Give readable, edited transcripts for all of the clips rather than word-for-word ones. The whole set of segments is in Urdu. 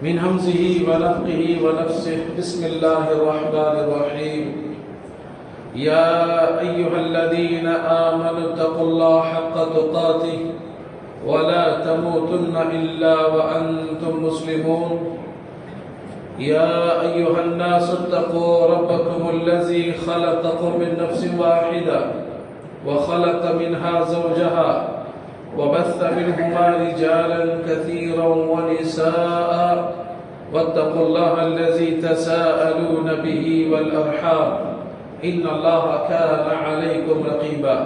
من همزه ونفخه ونفسه. بسم الله الرحمن الرحيم. يا أيها الذين آمنوا اتقوا الله حق تقاته ولا تموتن إلا وأنتم مسلمون. يا أيها الناس اتقوا ربكم الذي خلقكم من نفس واحدة وخلق منها زوجها وبث منهما رجالا كثيرا ونساء واتقوا الله الذي تساءلون به والأرحام إن الله كان عليكم رقيبا.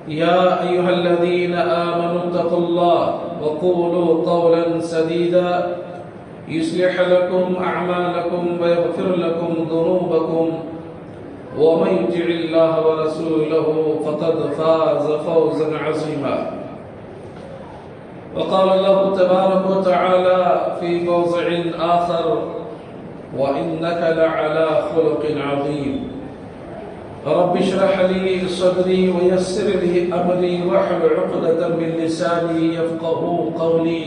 يا أيها الذين آمنوا اتقوا الله وقولوا قولا سديدا يصلح لكم أعمالكم ويغفر لكم ذنوبكم ومن يطع الله ورسوله فقد فاز فوزا عظيما. وقال الله تبارك وتعالى في موضع آخر وإنك لعلى خلق عظيم. رب اشرح لي صدري ويسر لي أمري واحلل عقدة من لساني يفقهوا قولي.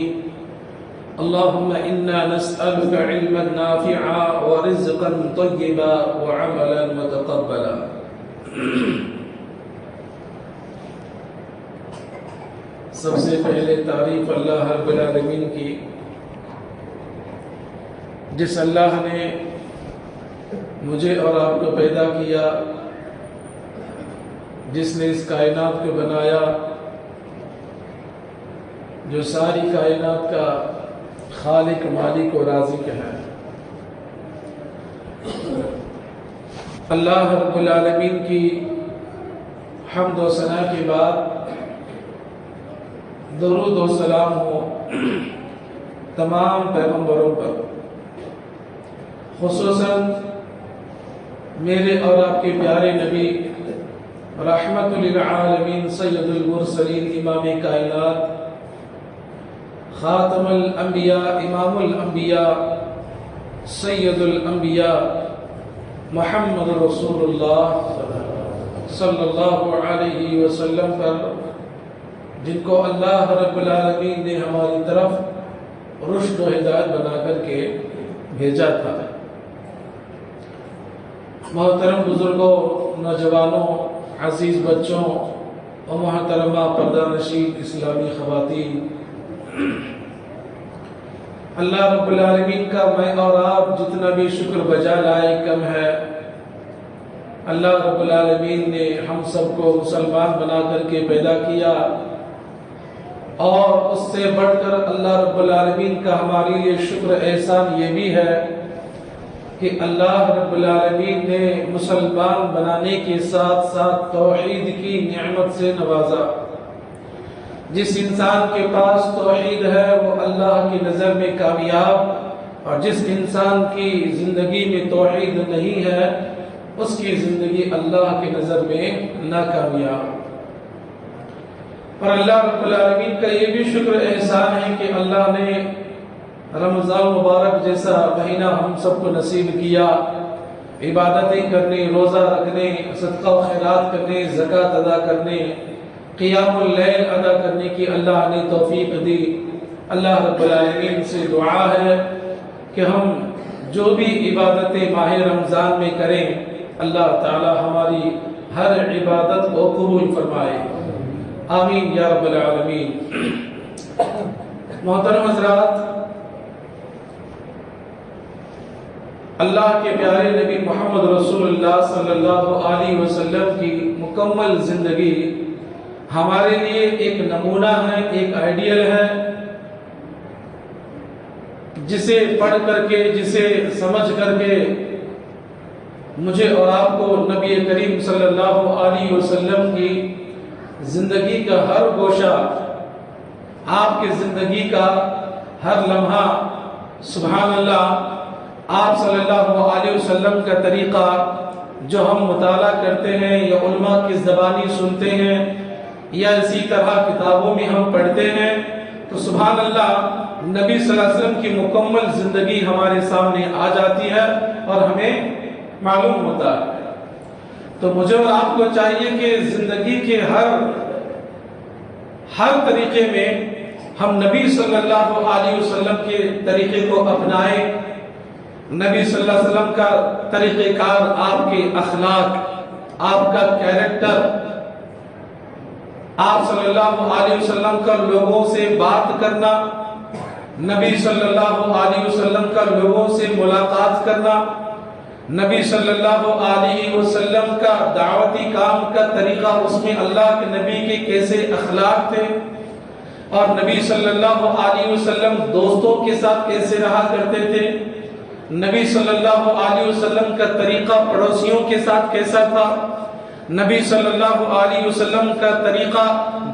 اللهم إنا نسألك علما نافعا ورزقا طيبا وعملا متقبلا. سب سے پہلے تعریف اللہ رب العالمین کی، جس اللہ نے مجھے اور آپ کو پیدا کیا، جس نے اس کائنات کو بنایا، جو ساری کائنات کا خالق، مالک اور رازق ہے. اللہ رب العالمین کی حمد و ثنا کے بعد درود و سلام ہو تمام پیغمبروں پر، خصوصاً میرے اور آپ کے پیارے نبی رحمت للعالمین سید المرسلین، امام کائنات، خاتم الانبیاء، امام الانبیاء، سید الانبیاء، محمد رسول اللہ صلی اللہ علیہ وسلم پر، جن کو اللہ رب العالمین نے ہماری طرف رشد و ہدایت بنا کر کے بھیجا تھا. محترم بزرگوں، نوجوانوں، عزیز بچوں اور محترمہ پردہ نشین اسلامی خواتین، اللہ رب العالمین کا میں اور آپ جتنا بھی شکر بجا لائے کم ہے. اللہ رب العالمین نے ہم سب کو مسلمان بنا کر کے پیدا کیا، اور اس سے بڑھ کر اللہ رب العالمین کا ہمارے لیے شکر احسان یہ بھی ہے کہ اللہ رب العالمین نے مسلمان بنانے کے ساتھ ساتھ توحید کی نعمت سے نوازا. جس انسان کے پاس توحید ہے وہ اللہ کی نظر میں کامیاب، اور جس انسان کی زندگی میں توحید نہیں ہے اس کی زندگی اللہ کی نظر میں ناکامیاب. اور اللہ رب العالمین کا یہ بھی شکر احسان ہے کہ اللہ نے رمضان مبارک جیسا مہینہ ہم سب کو نصیب کیا، عبادتیں کرنے، روزہ رکھنے، صدقہ و خیرات کرنے، زکوٰۃ ادا کرنے، قیام اللیل ادا کرنے کی اللہ نے توفیق دی. اللہ رب العالمین سے دعا ہے کہ ہم جو بھی عبادتیں ماہ رمضان میں کریں، اللہ تعالی ہماری ہر عبادت کو قبول فرمائے. آمین یا رب العالمین. محترم حضرات، اللہ کے پیارے نبی محمد رسول اللہ صلی اللہ علیہ وسلم کی مکمل زندگی ہمارے لیے ایک نمونہ ہے، ایک آئیڈیل ہے، جسے پڑھ کر کے، جسے سمجھ کر کے مجھے اور آپ کو نبی کریم صلی اللہ علیہ وسلم کی زندگی کا ہر گوشہ، آپ کی زندگی کا ہر لمحہ، سبحان اللہ، آپ صلی اللہ علیہ وسلم کا طریقہ جو ہم مطالعہ کرتے ہیں یا علماء کی زبانی سنتے ہیں یا اسی طرح کتابوں میں ہم پڑھتے ہیں، تو سبحان اللہ نبی صلی اللہ علیہ وسلم کی مکمل زندگی ہمارے سامنے آ جاتی ہے اور ہمیں معلوم ہوتا ہے. تو مجھے اور آپ کو چاہیے کہ زندگی کے ہر طریقے میں ہم نبی صلی اللہ علیہ وسلم کے طریقے کو اپنائیں. نبی صلی اللہ علیہ وسلم کا طریقہ کار، آپ کے اخلاق، آپ کا کیریکٹر، آپ صلی اللہ علیہ وسلم کا لوگوں سے بات کرنا، نبی صلی اللہ علیہ وسلم کا لوگوں سے ملاقات کرنا، نبی صلی اللہ علیہ وسلم کا دعوتی کام کا طریقہ، اس میں اللہ کے نبی کے کیسے اخلاق تھے، اور نبی صلی اللہ علیہ وسلم دوستوں کے ساتھ کیسے رہا کرتے تھے، نبی صلی اللہ علیہ وسلم کا طریقہ پڑوسیوں کے ساتھ کیسا تھا، نبی صلی اللہ علیہ وسلم کا طریقہ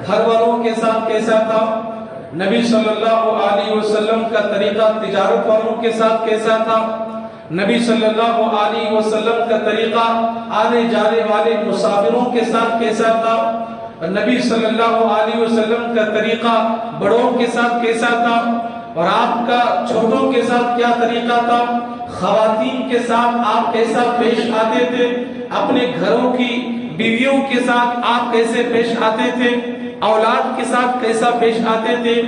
گھر والوں کے ساتھ کیسا تھا، نبی صلی اللہ علیہ وسلم کا طریقہ تجارت والوں کے ساتھ کیسا تھا، نبی صلی اللہ علیہ وسلم کا طریقہ آنے جانے والے مسافروں کے ساتھ کیسا تھا، نبی صلی اللہ علیہ وسلم کا طریقہ بڑوں کے ساتھ کیسا تھا، اور آپ کا چھوٹوں کے ساتھ کیا طریقہ تھا، خواتین کے ساتھ آپ کیسا پیش آتے تھے، اپنے گھروں کی بیویوں کے ساتھ آپ کیسے پیش آتے تھے، اولاد کے ساتھ کیسا پیش آتے تھے.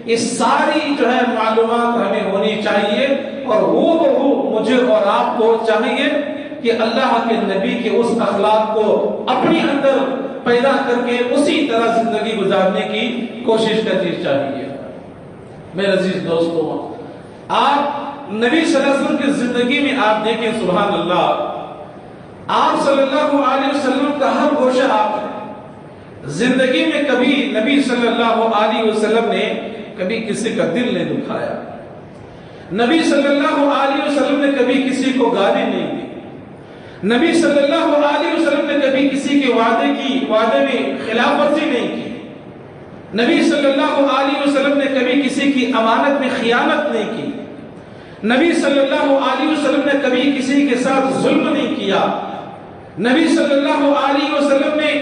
یہ ساری جو ہے معلومات ہمیں ہونی چاہیے، اور وہ مجھے اور آپ کو چاہیے کہ اللہ کے نبی کے اس اخلاق کو اپنے اندر پیدا کر کے اسی طرح زندگی گزارنے کی کوشش کرنی چاہیے. میرے عزیز دوستوں، آپ نبی صلی اللہ علیہ وسلم کی زندگی میں آپ دیکھیں، سبحان اللہ، آپ صلی اللہ علیہ وسلم کا ہر گوشہ آپ ہے. زندگی میں کبھی نبی صلی اللہ علیہ وسلم نے کبھی کسی کا دل نہیں دکھایا. نبی صلی اللہ علیہ وسلم نے کبھی کسی کو گالی نہیں دی. نبی صلی اللہ علیہ وسلم نے کبھی کسی کے وعدے میں خلاف ورزی نہیں کی. نبی صلی اللہ علیہ وسلم نے کبھی کسی کی امانت میں خیانت نہیں کی. نبی صلی اللہ علیہ وسلم نے کبھی کسی کے ساتھ ظلم نہیں کیا. نبی صلی اللہ علیہ وسلم نے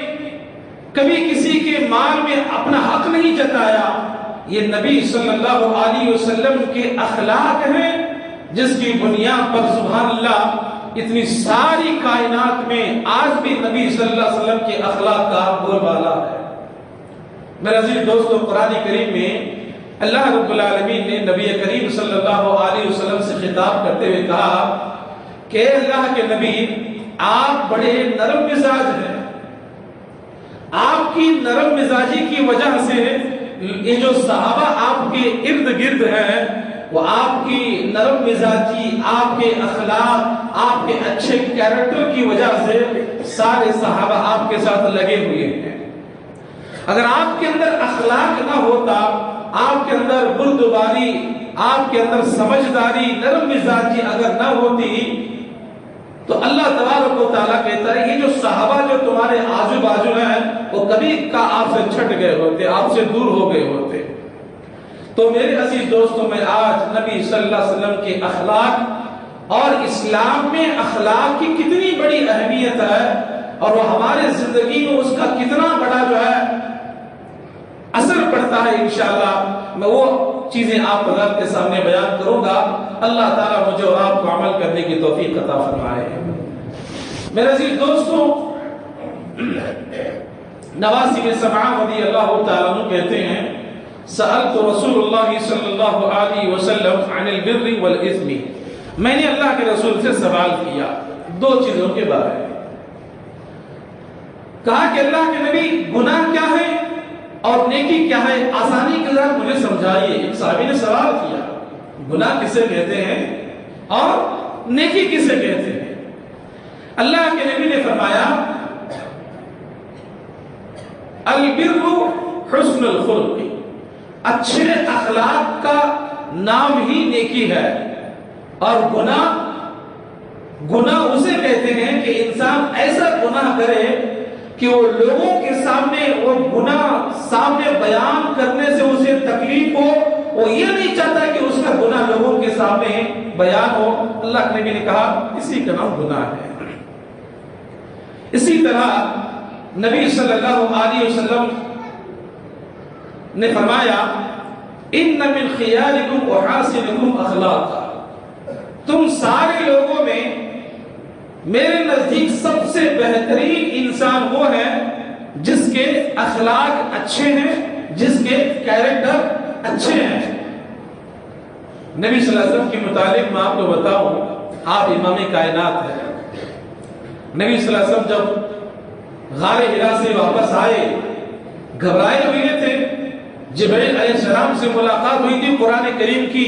کبھی کسی کے مال میں اپنا حق نہیں جتایا. یہ نبی صلی اللہ علیہ وسلم کے اخلاق ہیں، جس کی بنیاد پر سبحان اللہ اتنی ساری کائنات میں آج بھی نبی صلی اللہ علیہ وسلم کے اخلاق کا بول بالا ہے. میرے عزیز دوستو، قرآن کریم میں اللہ رب العالمین نے نبی کریم صلی اللہ علیہ وسلم سے خطاب کرتے ہوئے کہا کہ اللہ کے نبی، آپ بڑے نرم مزاج ہیں. آپ کی نرم مزاجی کی وجہ سے یہ جو صحابہ آپ کے ارد گرد ہیں، وہ آپ کی نرم مزاجی، آپ کے اخلاق، آپ کے اچھے کیریکٹر کی وجہ سے سارے صحابہ آپ کے ساتھ لگے ہوئے ہیں. اگر آپ کے اندر اخلاق نہ ہوتا، آپ کے اندر بردباری، آپ کے اندر سمجھداری، نرم مزاجی اگر نہ ہوتی، تو اللہ تبارک و تعالیٰ کہتا ہے یہ جو صحابہ جو تمہارے آجو باجو ہیں، وہ کبھی کا آپ سے چھٹ گئے ہوتے، آپ سے دور ہو گئے ہوتے. تو میرے عزیز دوستوں، میں آج نبی صلی اللہ علیہ وسلم کے اخلاق اور اسلام میں اخلاق کی کتنی بڑی اہمیت ہے، اور وہ ہمارے زندگی میں اس کا کتنا بڑا جو ہے اثر پڑتا ہے، انشاءاللہ میں وہ چیزیں آپ حضرات کے سامنے بیان کروں گا. اللہ تعالیٰ مجھے اور آپ کو عمل کرنے کی توفیق عطا فرمائے. میرے عزیز دوستوں، نواسی بن سمعان رضی اللہ تعالیٰ عنہ کہتے ہیں، سألت رسول اللہ صلی اللہ علیہ وسلم عن البر والاثم، میں نے اللہ کے رسول سے سوال کیا دو چیزوں کے بارے میں. کہا کہ اللہ کے نبی، گناہ کیا ہے اور نیکی کیا ہے؟ آسانی کے ساتھ مجھے سمجھائیے. ایک صحابی نے سوال کیا، گناہ کسے کہتے ہیں اور نیکی کسے کہتے ہیں؟ اللہ کے نبی نے فرمایا، البر حسن الخلق، اچھے اخلاق کا نام ہی نیکی ہے. اور گناہ اسے کہتے ہیں کہ انسان ایسا گناہ کرے کہ وہ لوگوں کے سامنے وہ گناہ سامنے بیان کرنے سے اسے تکلیف ہو، وہ یہ نہیں چاہتا کہ اس کا گناہ لوگوں کے سامنے بیان ہو. اللہ کے نبی نے کہا اسی کا نام گناہ ہے. اسی طرح نبی صلی اللہ علیہ وسلم نے فرمایا، ان من خیارکم وحاسنکم اخلاقا، تم سارے لوگوں میں میرے نزدیک سب سے بہترین انسان وہ ہے جس کے اخلاق اچھے ہیں، جس کے کیریکٹر اچھے ہیں۔ نبی صلی اللہ علیہ وسلم کے متعلق میں آپ کو بتاؤں، آپ امام کائنات ہیں۔ نبی صلی اللہ علیہ وسلم جب غار حرا سے واپس آئے، گھبرائے ہوئے تھے، جبرائیل علیہ السلام سے ملاقات ہوئی تھی، قرآن کریم کی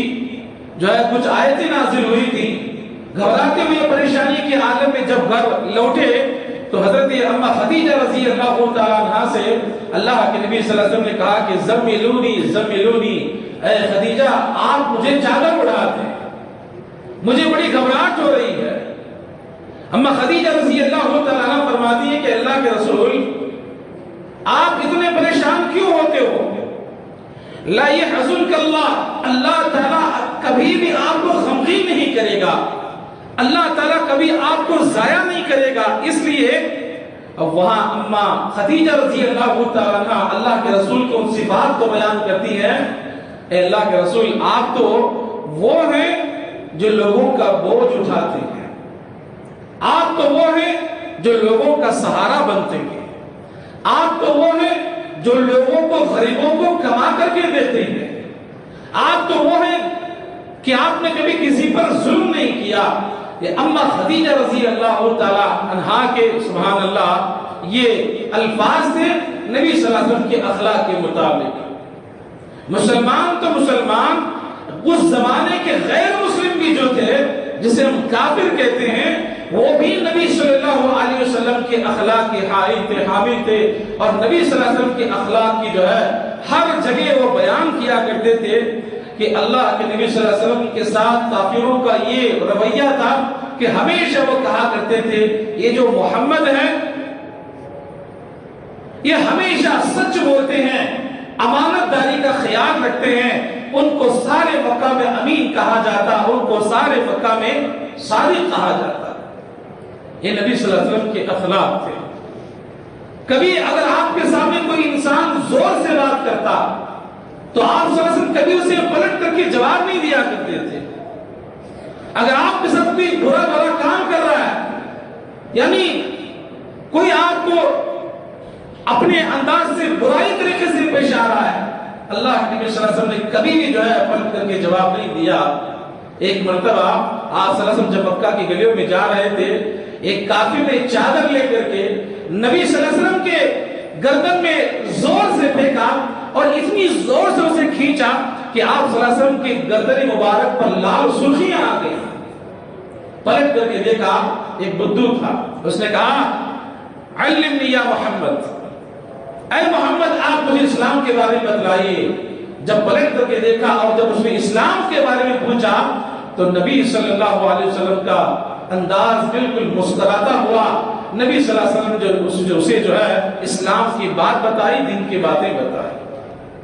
جو ہے کچھ آیتیں نازل ہوئی تھی، گھبراتے ہوئے پریشانی کے عالم میں جب گھر لوٹے تو حضرت اما خدیجہ رضی اللہ تعالیٰ عنہ سے اللہ کے نبی صلی اللہ علیہ وسلم نے کہا کہ زملونی زملونی، اے خدیجہ آپ مجھے چادر اڑا دیں، مجھے بڑی گھبراہٹ ہو رہی ہے۔ اما خدیجہ رضی اللہ تعالیٰ عنہ فرماتی ہے کہ اللہ کے رسول آپ اتنے پریشان کیوں ہوتے ہو؟ لا يحزنك اللہ، اللہ تعالیٰ کبھی بھی آپ کو غمگین نہیں کرے گا، اللہ تعالیٰ کبھی آپ کو ضائع نہیں کرے گا۔ اس لیے اب وہاں اما خدیجہ رضی اللہ تعالیٰ عنہ اللہ کے رسول کو ان صفات کو بیان کرتی ہے، اے اللہ کے رسول آپ تو وہ ہیں جو لوگوں کا بوجھ اٹھاتے ہیں، آپ تو وہ ہیں جو لوگوں کا سہارا بنتے ہیں، آپ تو وہ ہیں جو لوگوں کو غریبوں کو کما کر کے دیتے ہیں، آپ تو وہ ہیں کہ آپ نے کبھی کسی پر ظلم نہیں کیا۔ یہ اما خدیجہ رضی اللہ تعالی عنہا کے سبحان اللہ یہ الفاظ تھے نبی صلی اللہ علیہ وسلم کے اخلاق کے مطابق۔ مسلمان تو مسلمان، اس زمانے کے غیر مسلم بھی جو تھے جسے ہم کافر کہتے ہیں، وہ بھی نبی صلی اللہ علیہ وسلم کے اخلاق کے حائل تھے، حامل تھے، اور نبی صلی اللہ علیہ وسلم کے اخلاق کی جو ہے ہر جگہ وہ بیان کیا کرتے تھے کہ اللہ کے نبی صلی اللہ علیہ وسلم کے ساتھ کافروں کا یہ رویہ تھا کہ ہمیشہ وہ کہا کرتے تھے یہ جو محمد ہیں یہ ہمیشہ سچ بولتے ہیں، امانت داری کا خیال رکھتے ہیں، ان کو سارے مکہ میں امین کہا جاتا، ان کو سارے مکہ میں صادق کہا جاتا۔ یہ نبی صلی اللہ علیہ وسلم کے اخلاق تھے۔ کبھی اگر آپ کے سامنے کوئی انسان زور سے بات کرتا تو آپ صلی اللہ علیہ وسلم کبھی اسے پلٹ کر کے جواب نہیں دیا کرتے تھے۔ اگر آپ کے ساتھ کوئی برا کام کر رہا ہے، یعنی کوئی آپ کو اپنے انداز سے برائی طریقے سے پیش آ رہا ہے، اللہ کے نبی صلی اللہ علیہ وسلم نے کبھی بھی جو ہے پلٹ کر کے جواب نہیں دیا۔ ایک مرتبہ آپ صلی اللہ علیہ وسلم جب مکہ کی گلیوں میں جا رہے تھے، ایک کافر نے چادر لے کر کے نبی صلی اللہ علیہ وسلم کے گردن میں زور سے پھینکا اور اتنی زور سے اسے کھینچا کہ آپ صلی اللہ علیہ وسلم کے گردن مبارک پر لال سرخیاں آ گئی۔ پلٹ کر کے دیکھا ایک بدو تھا، اس نے کہا علمنی یا محمد، اے محمد آپ مجھے اسلام کے بارے میں بتلائیے۔ جب پلٹ کر کے دیکھا اور جب اس نے اسلام کے بارے میں پوچھا تو نبی صلی اللہ علیہ وسلم کا انداز بالکل مسکراتا ہوا، نبی صلی اللہ علیہ وسلم جو اسے جو ہے اسلام کی بات بتائی، دین کی باتیں بتائی۔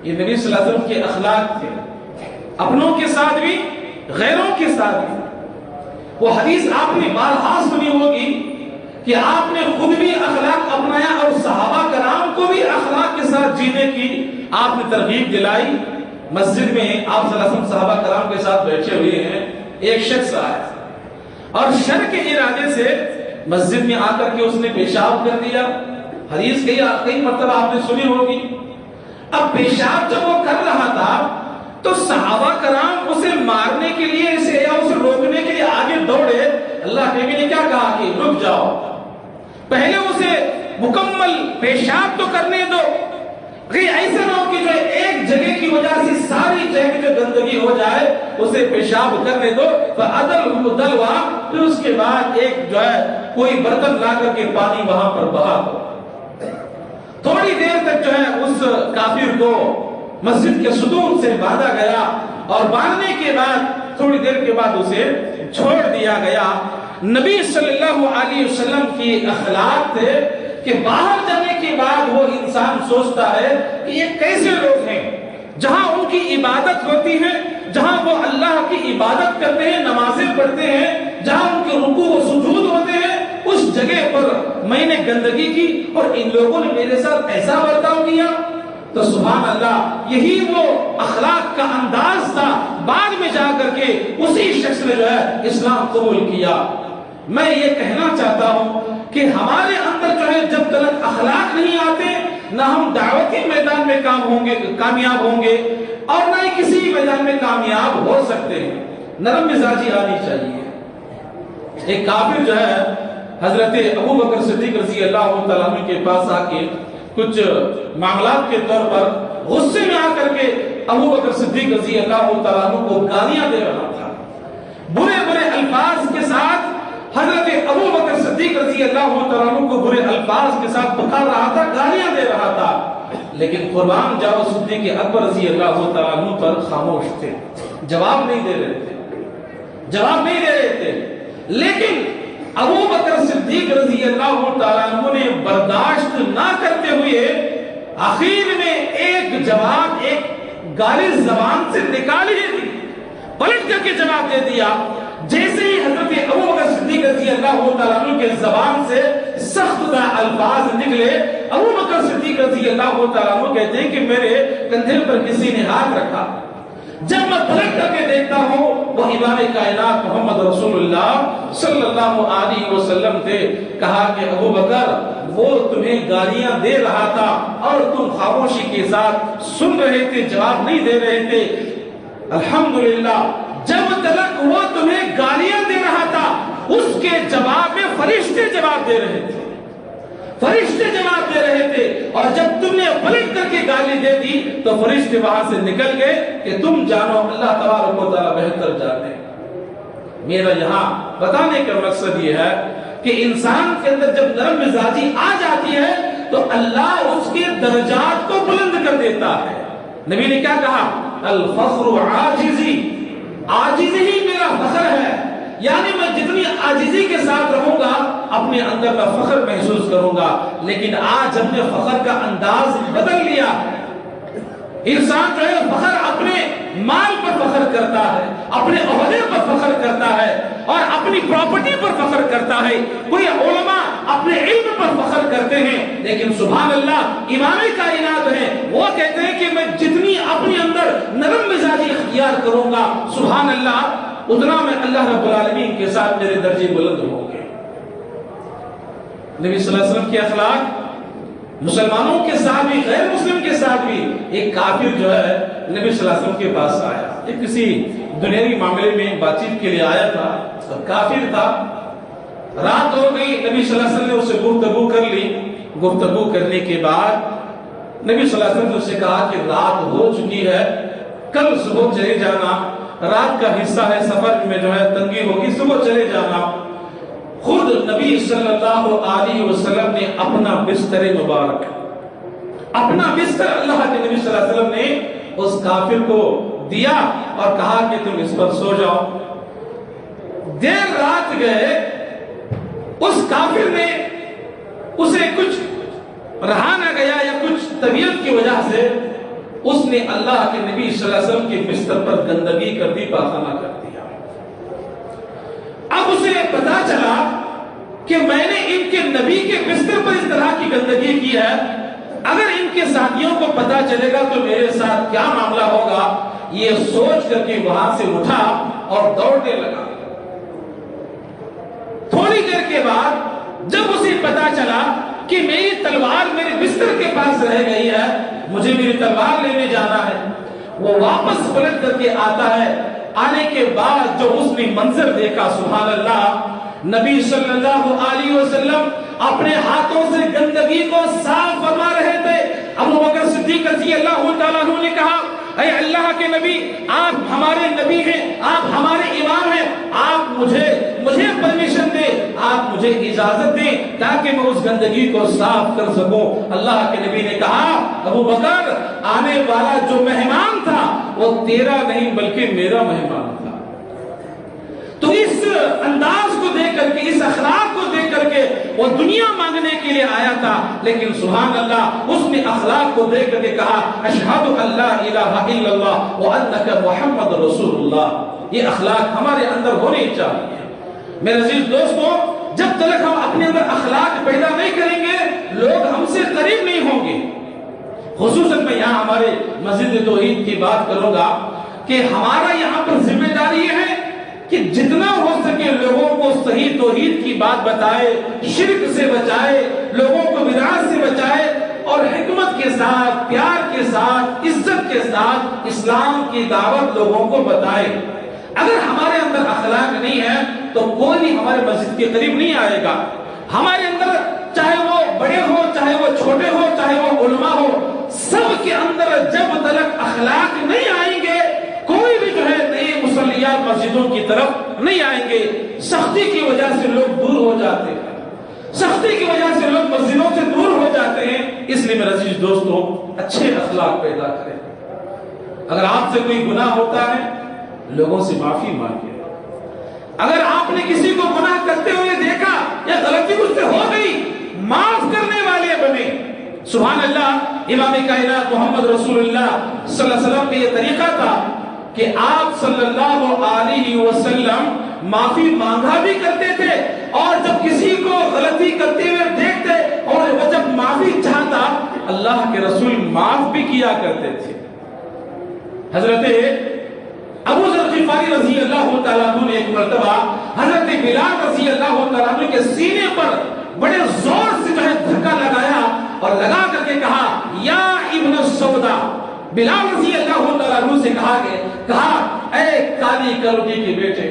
یہ نبی صلی اللہ علیہ وسلم کے اخلاق تھے، اپنوں کے ساتھ بھی غیروں کے ساتھ بھی۔ وہ حدیث آپ نے بارہا سنی ہوگی کہ آپ نے خود بھی اخلاق اپنایا اور صحابہ کرام کو بھی اخلاق کے ساتھ جینے کی آپ نے ترغیب دلائی۔ مسجد میں آپ صلی اللہ علیہ وسلم صحابہ کرام کے ساتھ بیٹھے ہوئے ہیں، ایک شخص آیا اور شر کے ارادے سے مسجد میں آ کر کے اس نے پیشاب کر دیا۔ حدیث کئی مرتبہ آپ نے سنی ہوگی۔ اب پیشاب جب وہ کر رہا تھا تو صحابہ کرام اسے مارنے کے لیے یا اسے روکنے کے لیے آگے دوڑے۔ اللہ کے نبی نے کیا کہا کہ رک جاؤ، پہلے اسے مکمل پیشاب تو کرنے دو، ایسا نہ ہو کہ جو ایک جگہ کی وجہ سے ساری جگہ جو گندگی ہو جائے اسے پیشاب کرنے دو۔ دلوا، پھر اس کے بعد ایک جو ہے کوئی برتن لا کر کے پانی وہاں پر بہا دو۔ تھوڑی دیر تک جو ہے اس کافر کو مسجد کے ستون سے باندھا گیا اور باندھنے کے بعد تھوڑی دیر کے بعد اسے چھوڑ دیا گیا۔ نبی صلی اللہ علیہ وسلم کی اخلاق تھے کہ باہر جانے کے بعد وہ انسان سوچتا ہے کہ یہ کیسے لوگ ہیں جہاں ان کی عبادت ہوتی ہے، جہاں وہ اللہ کی عبادت کرتے ہیں، نمازیں پڑھتے ہیں، جہاں ان کے رکوع و سجود ہوتے ہیں، اس جگہ پر میں نے گندگی کی اور ان لوگوں نے میرے ساتھ ایسا برتاؤ کیا۔ تو سبحان اللہ، یہی وہ اخلاق کا انداز تھا۔ بعد میں جا کر کے اسی شخص نے جو ہے اسلام قبول کیا۔ میں یہ کہنا چاہتا ہوں کہ ہمارے اندر جو ہے جب تک اخلاق نہیں آتے، نہ ہم دعوتی میدان میں کامیاب ہوں گے، اور نہ ہی کسی میدان میں کامیاب ہو سکتے ہیں۔ نرم مزاجی آنی چاہیے۔ ایک کافر جو ہے حضرت ابو بکر صدیق رضی اللہ تعالیٰ عنہ کے پاس آ کے کچھ معاملات کے طور پر غصے میں آ کر کے ابو بکر صدیق رضی اللہ تعالیٰ عنہ کو گالیاں دے رہا تھا، برے برے الفاظ کے ساتھ حضرت ابو بکر صدیق رضی اللہ تعالیٰ عنہ کو برے الفاظ کے ساتھ پکار رہا تھا، گالیاں دے رہا تھا، لیکن قربان جاؤ صدیق اکبر رضی اللہ تعالیٰ عنہ پر خاموش تھے، جواب نہیں دے رہے تھے۔ لیکن ابو بکر صدیق رضی اللہ تعالیٰ عنہ نے برداشت نہ کرتے ہوئے آخر میں ایک جواب، ایک گالی زبان سے نکالی دی، پلٹ کر کے جواب دے دیا۔ جیسے ہی حضرت ابو بکر صدیق رضی اللہ تعالیٰ عنہ کے زبان سے سخت الفاظ نکلے، ابو بکر صدیق رضی اللہ تعالیٰ عنہ کہتے ہیں کہ میرے کندھے پر کسی نے ہاتھ رکھا، جب میں پلٹ کر کے دیکھتا ہوں وہ امام کائنات محمد رسول اللہ صلی اللہ علیہ وسلم تھے۔ کہا کہ ابو بکر وہ تمہیں گالیاں دے رہا تھا اور تم خاموشی کے ساتھ سن رہے تھے، جواب نہیں دے رہے تھے۔ الحمدللہ جب تک وہ تمہیں گالیاں دے رہا تھا اس کے جواب میں فرشتے جواب دے رہے تھے، اور جب تم نے پلٹ کر کے گالی دے دی تو فرشتے وہاں سے نکل گئے کہ تم جانو اللہ تبارک و تعالی بہتر جانے۔ میرا یہاں بتانے کا مقصد یہ ہے کہ انسان کے اندر جب نرم مزاجی آ جاتی ہے تو اللہ اس کے درجات کو بلند کر دیتا ہے۔ نبی نے کیا کہا؟ الفخر عاجزی، عاجزی ہی میرا فخر ہے، یعنی میں جتنی عاجزی کے ساتھ رہوں گا اپنے اندر کا فخر محسوس کروں گا۔ لیکن آج ہم نے فخر کا انداز بدل لیا۔ انسان جو ہے فخر اپنے مال پر فخر کرتا ہے، اپنے عہدے پر فخر کرتا ہے اور اپنی پراپرٹی پر فخر کرتا ہے۔ کوئی علماء اپنے علم پر فخر کرتے ہیں، لیکن سبحان اللہ امام کائنات ہیں، وہ کہتے ہیں کہ میں جتنی اپنے اندر نرم مزاجی اختیار کروں گا سبحان اللہ اتنا میں اللہ رب العالمین کے ساتھ میرے درجے بلند ہوں گے۔ نبی صلی اللہ علیہ وسلم کے اخلاق مسلمانوں کے ساتھ بھی غیر مسلم کے ساتھ بھی۔ ایک کافر جو ہے نبی صلی اللہ علیہ وسلم کے پاس آیا، ایک کسی دنیاوی معاملے میں بات چیت کے لیے آیا تھا، کافر تھا، رات ہو گئی، نبی صلی اللہ علیہ وسلم نے اسے گفتگو کر لی۔ گفتگو کرنے کے بعد نبی صلی اللہ علیہ وسلم نے اسے کہا کہ رات ہو چکی ہے، کل صبح چلے جانا، رات کا حصہ ہے، سفر میں جو ہے تنگی ہوگی، صبح چلے جانا۔ خود نبی صلی اللہ علیہ وسلم نے اپنا بستر مبارک، اپنا بستر اللہ کے نبی صلی اللہ علیہ وسلم نے اس کافر کو دیا اور کہا کہ تم اس پر سو جاؤ۔ دیر رات گئے، اس کافر نے اسے کچھ رہا نہ گیا یا کچھ طبیعت کی وجہ سے اس نے اللہ کے نبی صلی اللہ علیہ وسلم کے بستر پر گندگی کر دی، پاخانہ کر دیا۔ اب اسے پتا چلا کہ میں نے ان کے نبی کے بستر پر اس طرح کی گندگی کی ہے، اگر ان کے ساتھیوں کو پتا چلے گا تو میرے ساتھ کیا معاملہ ہوگا، یہ سوچ کر کے وہاں سے اٹھا اور دوڑنے لگا۔ تھوڑی دیر کے بعد جب اسے پتا چلا کہ میری تلوار میرے بستر کے پاس رہ گئی ہے، مجھے میری تلوار لینے جانا ہے، وہ واپس پلٹ کر کے آتا ہے۔ آنے کے بعد جو اس نے منظر دیکھا سبحان اللہ، نبی صلی اللہ علیہ وسلم اپنے ہاتھوں سے گندگی کو صاف فرما رہے تھے۔ ابو بکر صدیق رضی اللہ تعالیٰ عنہ نے کہا اے اللہ کے نبی، آپ ہمارے نبی ہیں، آپ ہمارے امام ہیں، آپ مجھے پرمیشن دیں، آپ مجھے اجازت دیں تاکہ میں اس گندگی کو صاف کر سکوں۔ اللہ کے نبی نے کہا ابو بکر، آنے والا جو مہمان تھا وہ تیرا نہیں بلکہ میرا مہمان تھا۔ تو اس انداز کو دیکھ کر کے، اس اخلاق کو دیکھ کر کے وہ دنیا مانگنے کے لیے آیا تھا، لیکن سبحان اللہ اس نے اخلاق کو دیکھ کر کے کہا اشہد ان لا الہ الا اللہ وانک محمد رسول اللہ۔ یہ اخلاق ہمارے اندر ہونی چاہیے۔ میرے عزیز دوستو، جب تک ہم اپنے اندر اخلاق پیدا نہیں کریں گے لوگ ہم سے قریب نہیں ہوں گے۔ خصوصاً میں یہاں ہمارے مسجد توحید کی بات کروں گا کہ ہمارا یہاں پر ذمہ داری یہ ہے کہ جتنا ہو سکے لوگوں کو صحیح توحید کی بات بتائے، شرک سے بچائے، لوگوں کو بدعات سے بچائے اور اور حکمت کے ساتھ، پیار کے ساتھ، عزت کے ساتھ اسلام کی دعوت لوگوں کو بتائے۔ اگر ہمارے اندر اخلاق نہیں ہے تو کوئی بھی ہمارے مسجد کے قریب نہیں آئے گا۔ ہمارے اندر چاہے وہ بڑے ہو، چاہے وہ چھوٹے ہو، چاہے وہ علماء ہو، سب کے اندر جب تک اخلاق نہیں آئیں گے کوئی بھی جو ہے نئے مصلیات مسجدوں کی طرف نہیں آئیں گے۔ سختی کی وجہ سے لوگ دور ہو جاتے ہیں، سختی کی وجہ سے لوگ مسجدوں سے دور ہو جاتے ہیں۔ اس لیے میرے عزیز دوستوں، اچھے اخلاق پیدا کریں۔ اگر آپ سے کوئی گناہ ہوتا ہے لوگوں سے معافی مانگے۔ اگر آپ نے کسی کو گناہ کرتے ہوئے دیکھا یا غلطی مجھ سے ہو گئی، معاف کرنے والے بنے۔ سبحان اللہ، امام کائنات محمد رسول اللہ صلی اللہ علیہ وسلم کا یہ طریقہ تھا کہ آپ صلی اللہ علیہ وسلم معافی مانگا بھی کرتے تھے، اور جب کسی کو غلطی کرتے ہوئے دیکھتے اور وہ جب معافی چاہتا اللہ کے رسول معاف بھی کیا کرتے تھے۔ حضرت ابو ذر غفاری رضی اللہ تعالیٰ عنہ نے ایک مرتبہ حضرت بلال رضی اللہ تعالیٰ عنہ کے سینے پر بڑے زور سے جو ہے دھکا لگایا اور لگا کر کے کہا یا ابن السودا، بلال رضی اللہ تعالیٰ عنہ سے کہا اے کالی کلوٹی کے بیٹے۔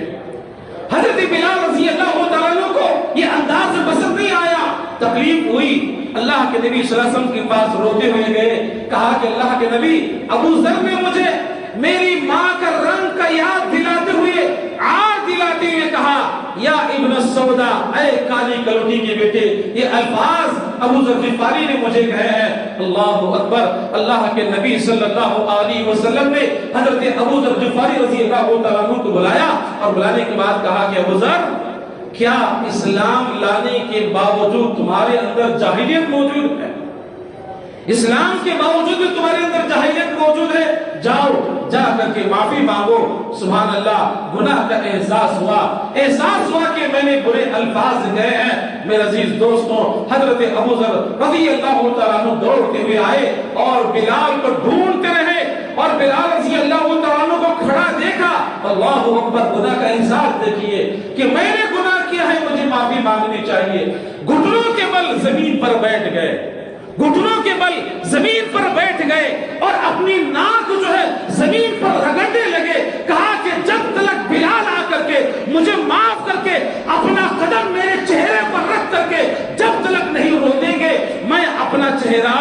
حضرت بلال رضی اللہ تعالیٰ عنہ کو یہ انداز پسند نہیں آیا، تکلیف ہوئی۔ اللہ کے نبی صلی اللہ علیہ وسلم کے پاس روتے ہوئے گئے، کہا کہ اللہ کے نبی، ابو ذر نے مجھے میری ماں کا رنگ کا یاد دلاتے ہوئے، عار دلاتے ہوئے کہا یا ابن السودا، اے کالی کلوٹی کے بیٹے۔ یہ الفاظ ابو ذر غفاری نے مجھے کہے ہیں۔ اللہ اکبر۔ اللہ کے نبی صلی اللہ علیہ وسلم نے حضرت ابو ذر غفاری رضی اللہ تعالیٰ عنہ کو بلایا، اور بلانے کے بعد کہا کہ ابو ذر، کیا اسلام لانے کے باوجود تمہارے اندر جاہلیت موجود ہے؟ اسلام کے باوجود بھی تمہارے اندر جاہلیت موجود ہے؟ جاؤ، جا کر کے معافی مانگو۔ سبحان اللہ، گناہ کا احساس ہوا کہ میں نے برے الفاظ گئے ہیں۔ میرے عزیز دوستوں، حضرت ابو ذر رضی اللہ تعالیٰ عنہ دوڑتے ہوئے آئے اور بلال کو ڈھونڈتے رہے، اور بلال رضی اللہ تعالیٰ عنہ کو کھڑا دیکھا۔ اللہ اکبر، گناہ کا احساس دیکھیے کہ میں نے گناہ کیا ہے، مجھے معافی مانگنی چاہیے۔ گھٹنوں کے بل زمین پر بیٹھ گئے، گھٹنوں کے بل زمین پر بیٹھ گئے اور اپنی ناک جو ہے زمین پر رگڑنے لگے۔ کہا کہ جب تک بلال آ کر کے مجھے معاف کر کے اپنا قدم میرے چہرے پر رکھ کر کے جب تک نہیں رو دیں گے، میں اپنا چہرہ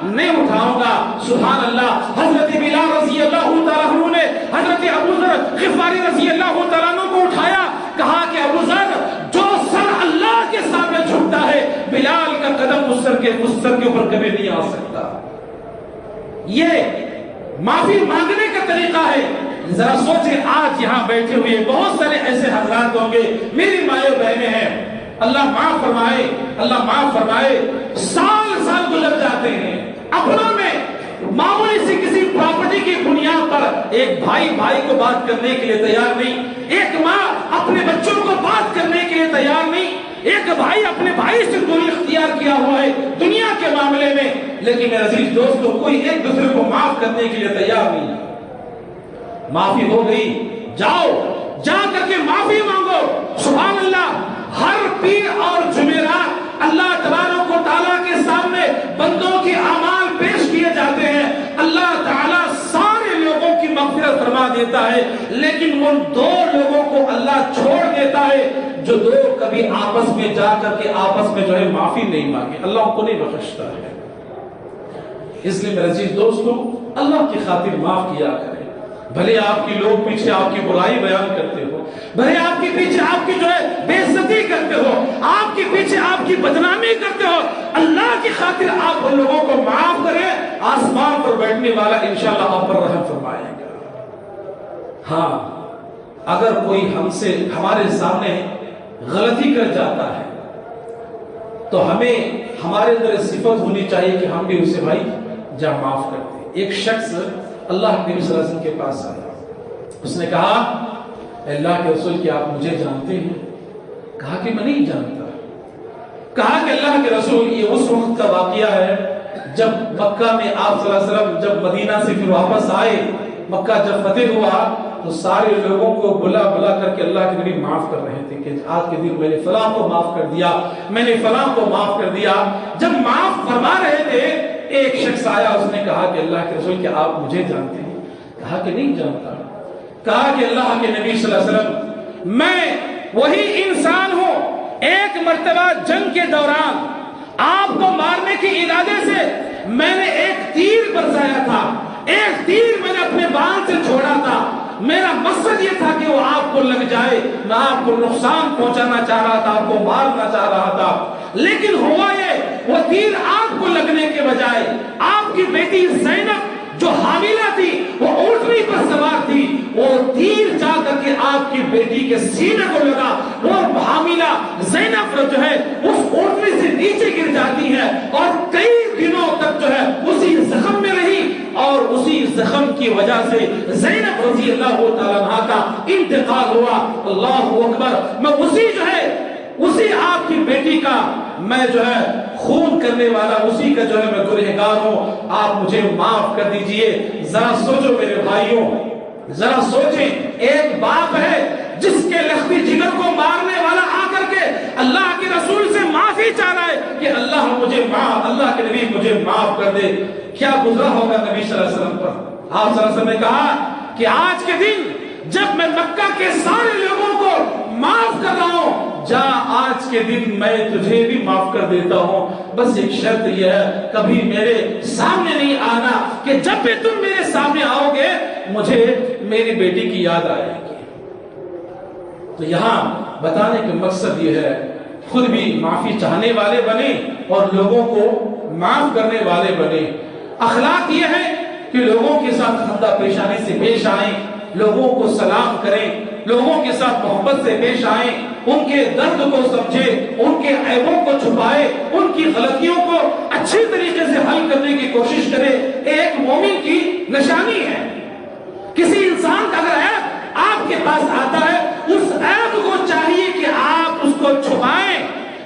نہیں اٹھاؤں گا۔ سبحان اللہ۔ حضرت بلال رضی اللہ تعالیٰ عنہ نے حضرت ابو ذر غفاری رضی اللہ تعالیٰ عنہ کو اٹھایا، کہا کہ ابو ذر، جو سر اللہ کے سامنے جھکتا ہے بلال کا قدم اس سر کے اوپر کبھی نہیں آ سکتا۔ یہ معافی مانگنے کا طریقہ ہے۔ ذرا سوچیں، آج یہاں بیٹھے ہوئے بہت سارے ایسے حضرات ہوں گے، میری مائیں بہنیں ہیں، اللہ معاف فرمائے، اللہ معاف فرمائے، سال گزر جاتے ہیں، اپنوں میں معمولی سی کسی پراپرٹی کی بنیاد پر ایک بھائی کو بات کرنے کے لیے تیار نہیں، ایک ماں اپنے بچوں کو بات کرنے کے لیے تیار نہیں، ایک بھائی اپنے بھائی سے دوری اختیار کیا ہوا ہے دنیا کے معاملے میں، لیکن میرے عزیز دوستوں، کوئی ایک دوسرے کو معاف کرنے کے لیے تیار نہیں۔ معافی ہو گئی، جاؤ، جا کر کے معافی مانگو۔ سبحان اللہ۔ ہر پیر اور جمعرات اللہ تبارک و تعالیٰ کے سامنے بندوں کے اعمال پیش کیے جاتے ہیں، اللہ تعالیٰ سارے لوگوں کی مغفرت فرما دیتا ہے، لیکن ان دو لوگوں کو اللہ چھوڑ دیتا ہے جو دو کبھی آپس میں جا کر کے آپس میں جو ہے معافی نہیں مانگے، اللہ ان کو نہیں بخشتا ہے۔ اس لیے میرے عزیز دوستوں، اللہ کی خاطر معاف کیا کریں۔ بھلے آپ کی لوگ پیچھے آپ کی برائی بیان کرتے ہو، بھلے آپ کے پیچھے آپ کی جو ہے بے عزتی کرتے ہو، آپ کے پیچھے آپ کی بدنامی کرتے ہو، اللہ کی خاطر آپ ان لوگوں کو معاف کریں، آسمان پر بیٹھنے والا انشاءاللہ آپ پر رحم فرمائے گا۔ ہاں، اگر کوئی ہمارے سامنے غلطی کر جاتا ہے تو ہمیں ہمارے اندر صفت ہونی چاہیے کہ ہم بھی اسے بھائی جا معاف کرتے ہیں۔ ایک شخص اللہ کے نبی صلی اللہ علیہ وسلم کے پاس آیا، اس نے کہا اللہ کے رسول کیا آپ مجھے جانتے ہیں؟ کہا کہ میں نہیں جانتا۔ کہا کہ اللہ کے رسول، یہ اس وقت کا واقعہ ہے جب مکہ میں آپ صلی اللہ علیہ وسلم جب مدینہ سے پھر واپس آئے، مکہ جب فتح ہوا تو سارے لوگوں کو بلا کر کے اللہ کے نبی معاف کر رہے تھے کہ آج کے دن میں نے فلاں کو معاف کر دیا، میں نے فلاں کو معاف کر دیا۔ جب معاف فرما رہے تھے، ایک شخص آیا، اس نے کہا کہ اللہ کے رسول کیا آپ مجھے جانتے ہیں؟ کہا کہ نہیں جانتا۔ کہا کہ اللہ کے نبی صلی اللہ علیہ وسلم میں وہی انسان ہوں، ایک مرتبہ جنگ کے دوران آپ کو مارنے کے ارادے سے میں نے ایک تیر برسایا تھا، ایک تیر میں نے اپنے بال سے چھوڑا تھا، میرا مقصد یہ تھا کہ وہ آپ کو لگ جائے، میں آپ کو نقصان پہنچانا چاہ رہا تھا، آپ کو مارنا چاہ رہا تھا، لیکن ہوا یہ وہ تیر آپ کو لگنے کے بجائے آپ کی بیٹی زینب جو حاملہ تھی، وہ اونٹنی پر سوار تھی، وہ تیر جا کر کے آپ کی بیٹی کے سینے کو لگا، وہ حاملہ زینب جو ہے اس اونٹنی سے نیچے گر جاتی ہے اور کئی دنوں تک جو ہے اسی زخم میں رہی، اور اسی زخم کی وجہ سے زینب رضی اللہ تعالیٰ عنہ کا انتقال ہوا۔ اللہ اکبر۔ میں اسی جو ہے اسی آپ کی بیٹی کا میں جو ہے خون کرنے والا، اسی کا جو ہے میں گنہگار ہوں، آپ مجھے معاف کر دیجئے۔ ذرا سوچو میرے بھائیوں، ذرا سوچیں، ایک باپ ہے جس کے لختی جگر کو مارنے والا آ کر کے اللہ کے رسول سے معافی چاہ رہا ہے کہ اللہ مجھے معاف، اللہ کے نبی مجھے معاف کر دے، کیا گزرا ہوگا نبی صلی اللہ علیہ وسلم پر؟ آپ صلی اللہ علیہ وسلم نے کہا کہ آج کے دن جب میں مکہ کے سارے لوگوں کو معاف کر رہا ہوں، جا آج کے دن میں تجھے بھی معاف کر دیتا ہوں، بس ایک شرط یہ ہے کبھی میرے سامنے نہیں آنا، کہ جب بھی تم میرے سامنے آؤ گے مجھے میری بیٹی کی یاد آئے گی۔ تو یہاں بتانے کا مقصد یہ ہے خود بھی معافی چاہنے والے بنے اور لوگوں کو معاف کرنے والے بنے۔ اخلاق یہ ہے کہ لوگوں کے ساتھ خندہ پیشانی سے پیش آئیں، لوگوں کو سلام کریں، لوگوں کے ساتھ محبت سے پیش آئیں، ان کے درد کو سمجھیں، ان کے عیبوں کو چھپائیں، ان کی غلطیوں کو اچھی طریقے سے حل کرنے کی کوشش کریں۔ ایک مومن کی نشانی ہے، کسی انسان کا اگر عیب آپ کے پاس آتا ہے، اس عیب کو چاہیے کہ آپ اس کو چھپائیں۔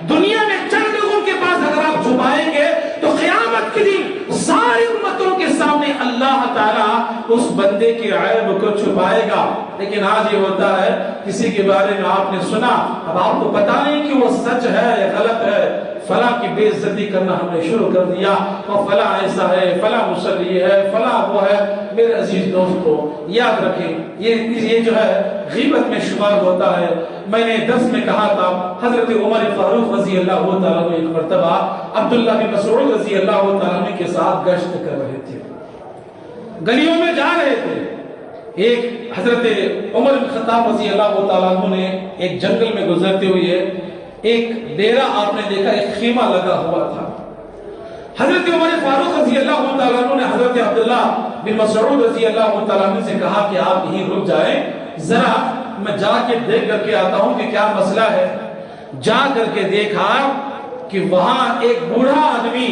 دنیا میں چند لوگوں کے پاس اگر آپ چھپائیں گے تو قیامت کے دن ساری امتوں کے سامنے اللہ تعالیٰ اس بندے کے عیب کو چھپائے گا۔ لیکن آج یہ ہوتا ہے کسی کے بارے میں آپ نے سنا، اب آپ کو پتا نہیں کہ وہ سچ ہے یا غلط ہے، فلاں کی بے عزتی کرنا ہم نے شروع کر دیا، اور فلاں ایسا ہے، فلاں مصلی ہے، فلاں وہ ہے۔ میرے عزیز دوستو یاد رکھیں، یہ جو ہے غیبت میں شمار ہوتا ہے۔ میں نے درس میں کہا تھا حضرت عمر فاروق رضی اللہ تعالیٰ عنہ ایک مرتبہ عبداللہ بن مسعود رضی اللہ تعالیٰ عنہ کے ساتھ گشت کر رہے تھے، گلیوں میں جا رہے تھے۔ ایک حضرت عمر بن خطاب رضی اللہ تعالیٰ عنہ نے ایک جنگل میں گزرتے ہوئے ایک ڈیرا آپ نے دیکھا، ایک خیمہ لگا ہوا تھا۔ حضرت عمر فاروق رضی اللہ تعالیٰ عنہ نے حضرت عبداللہ بن مسعود رضی اللہ تعالیٰ عنہ سے کہا کہ آپ یہیں رک جائیں، ذرا میں جا کے دیکھ کر کے آتا ہوں کہ کیا مسئلہ ہے۔ جا کر کے دیکھا کہ وہاں ایک بوڑھا آدمی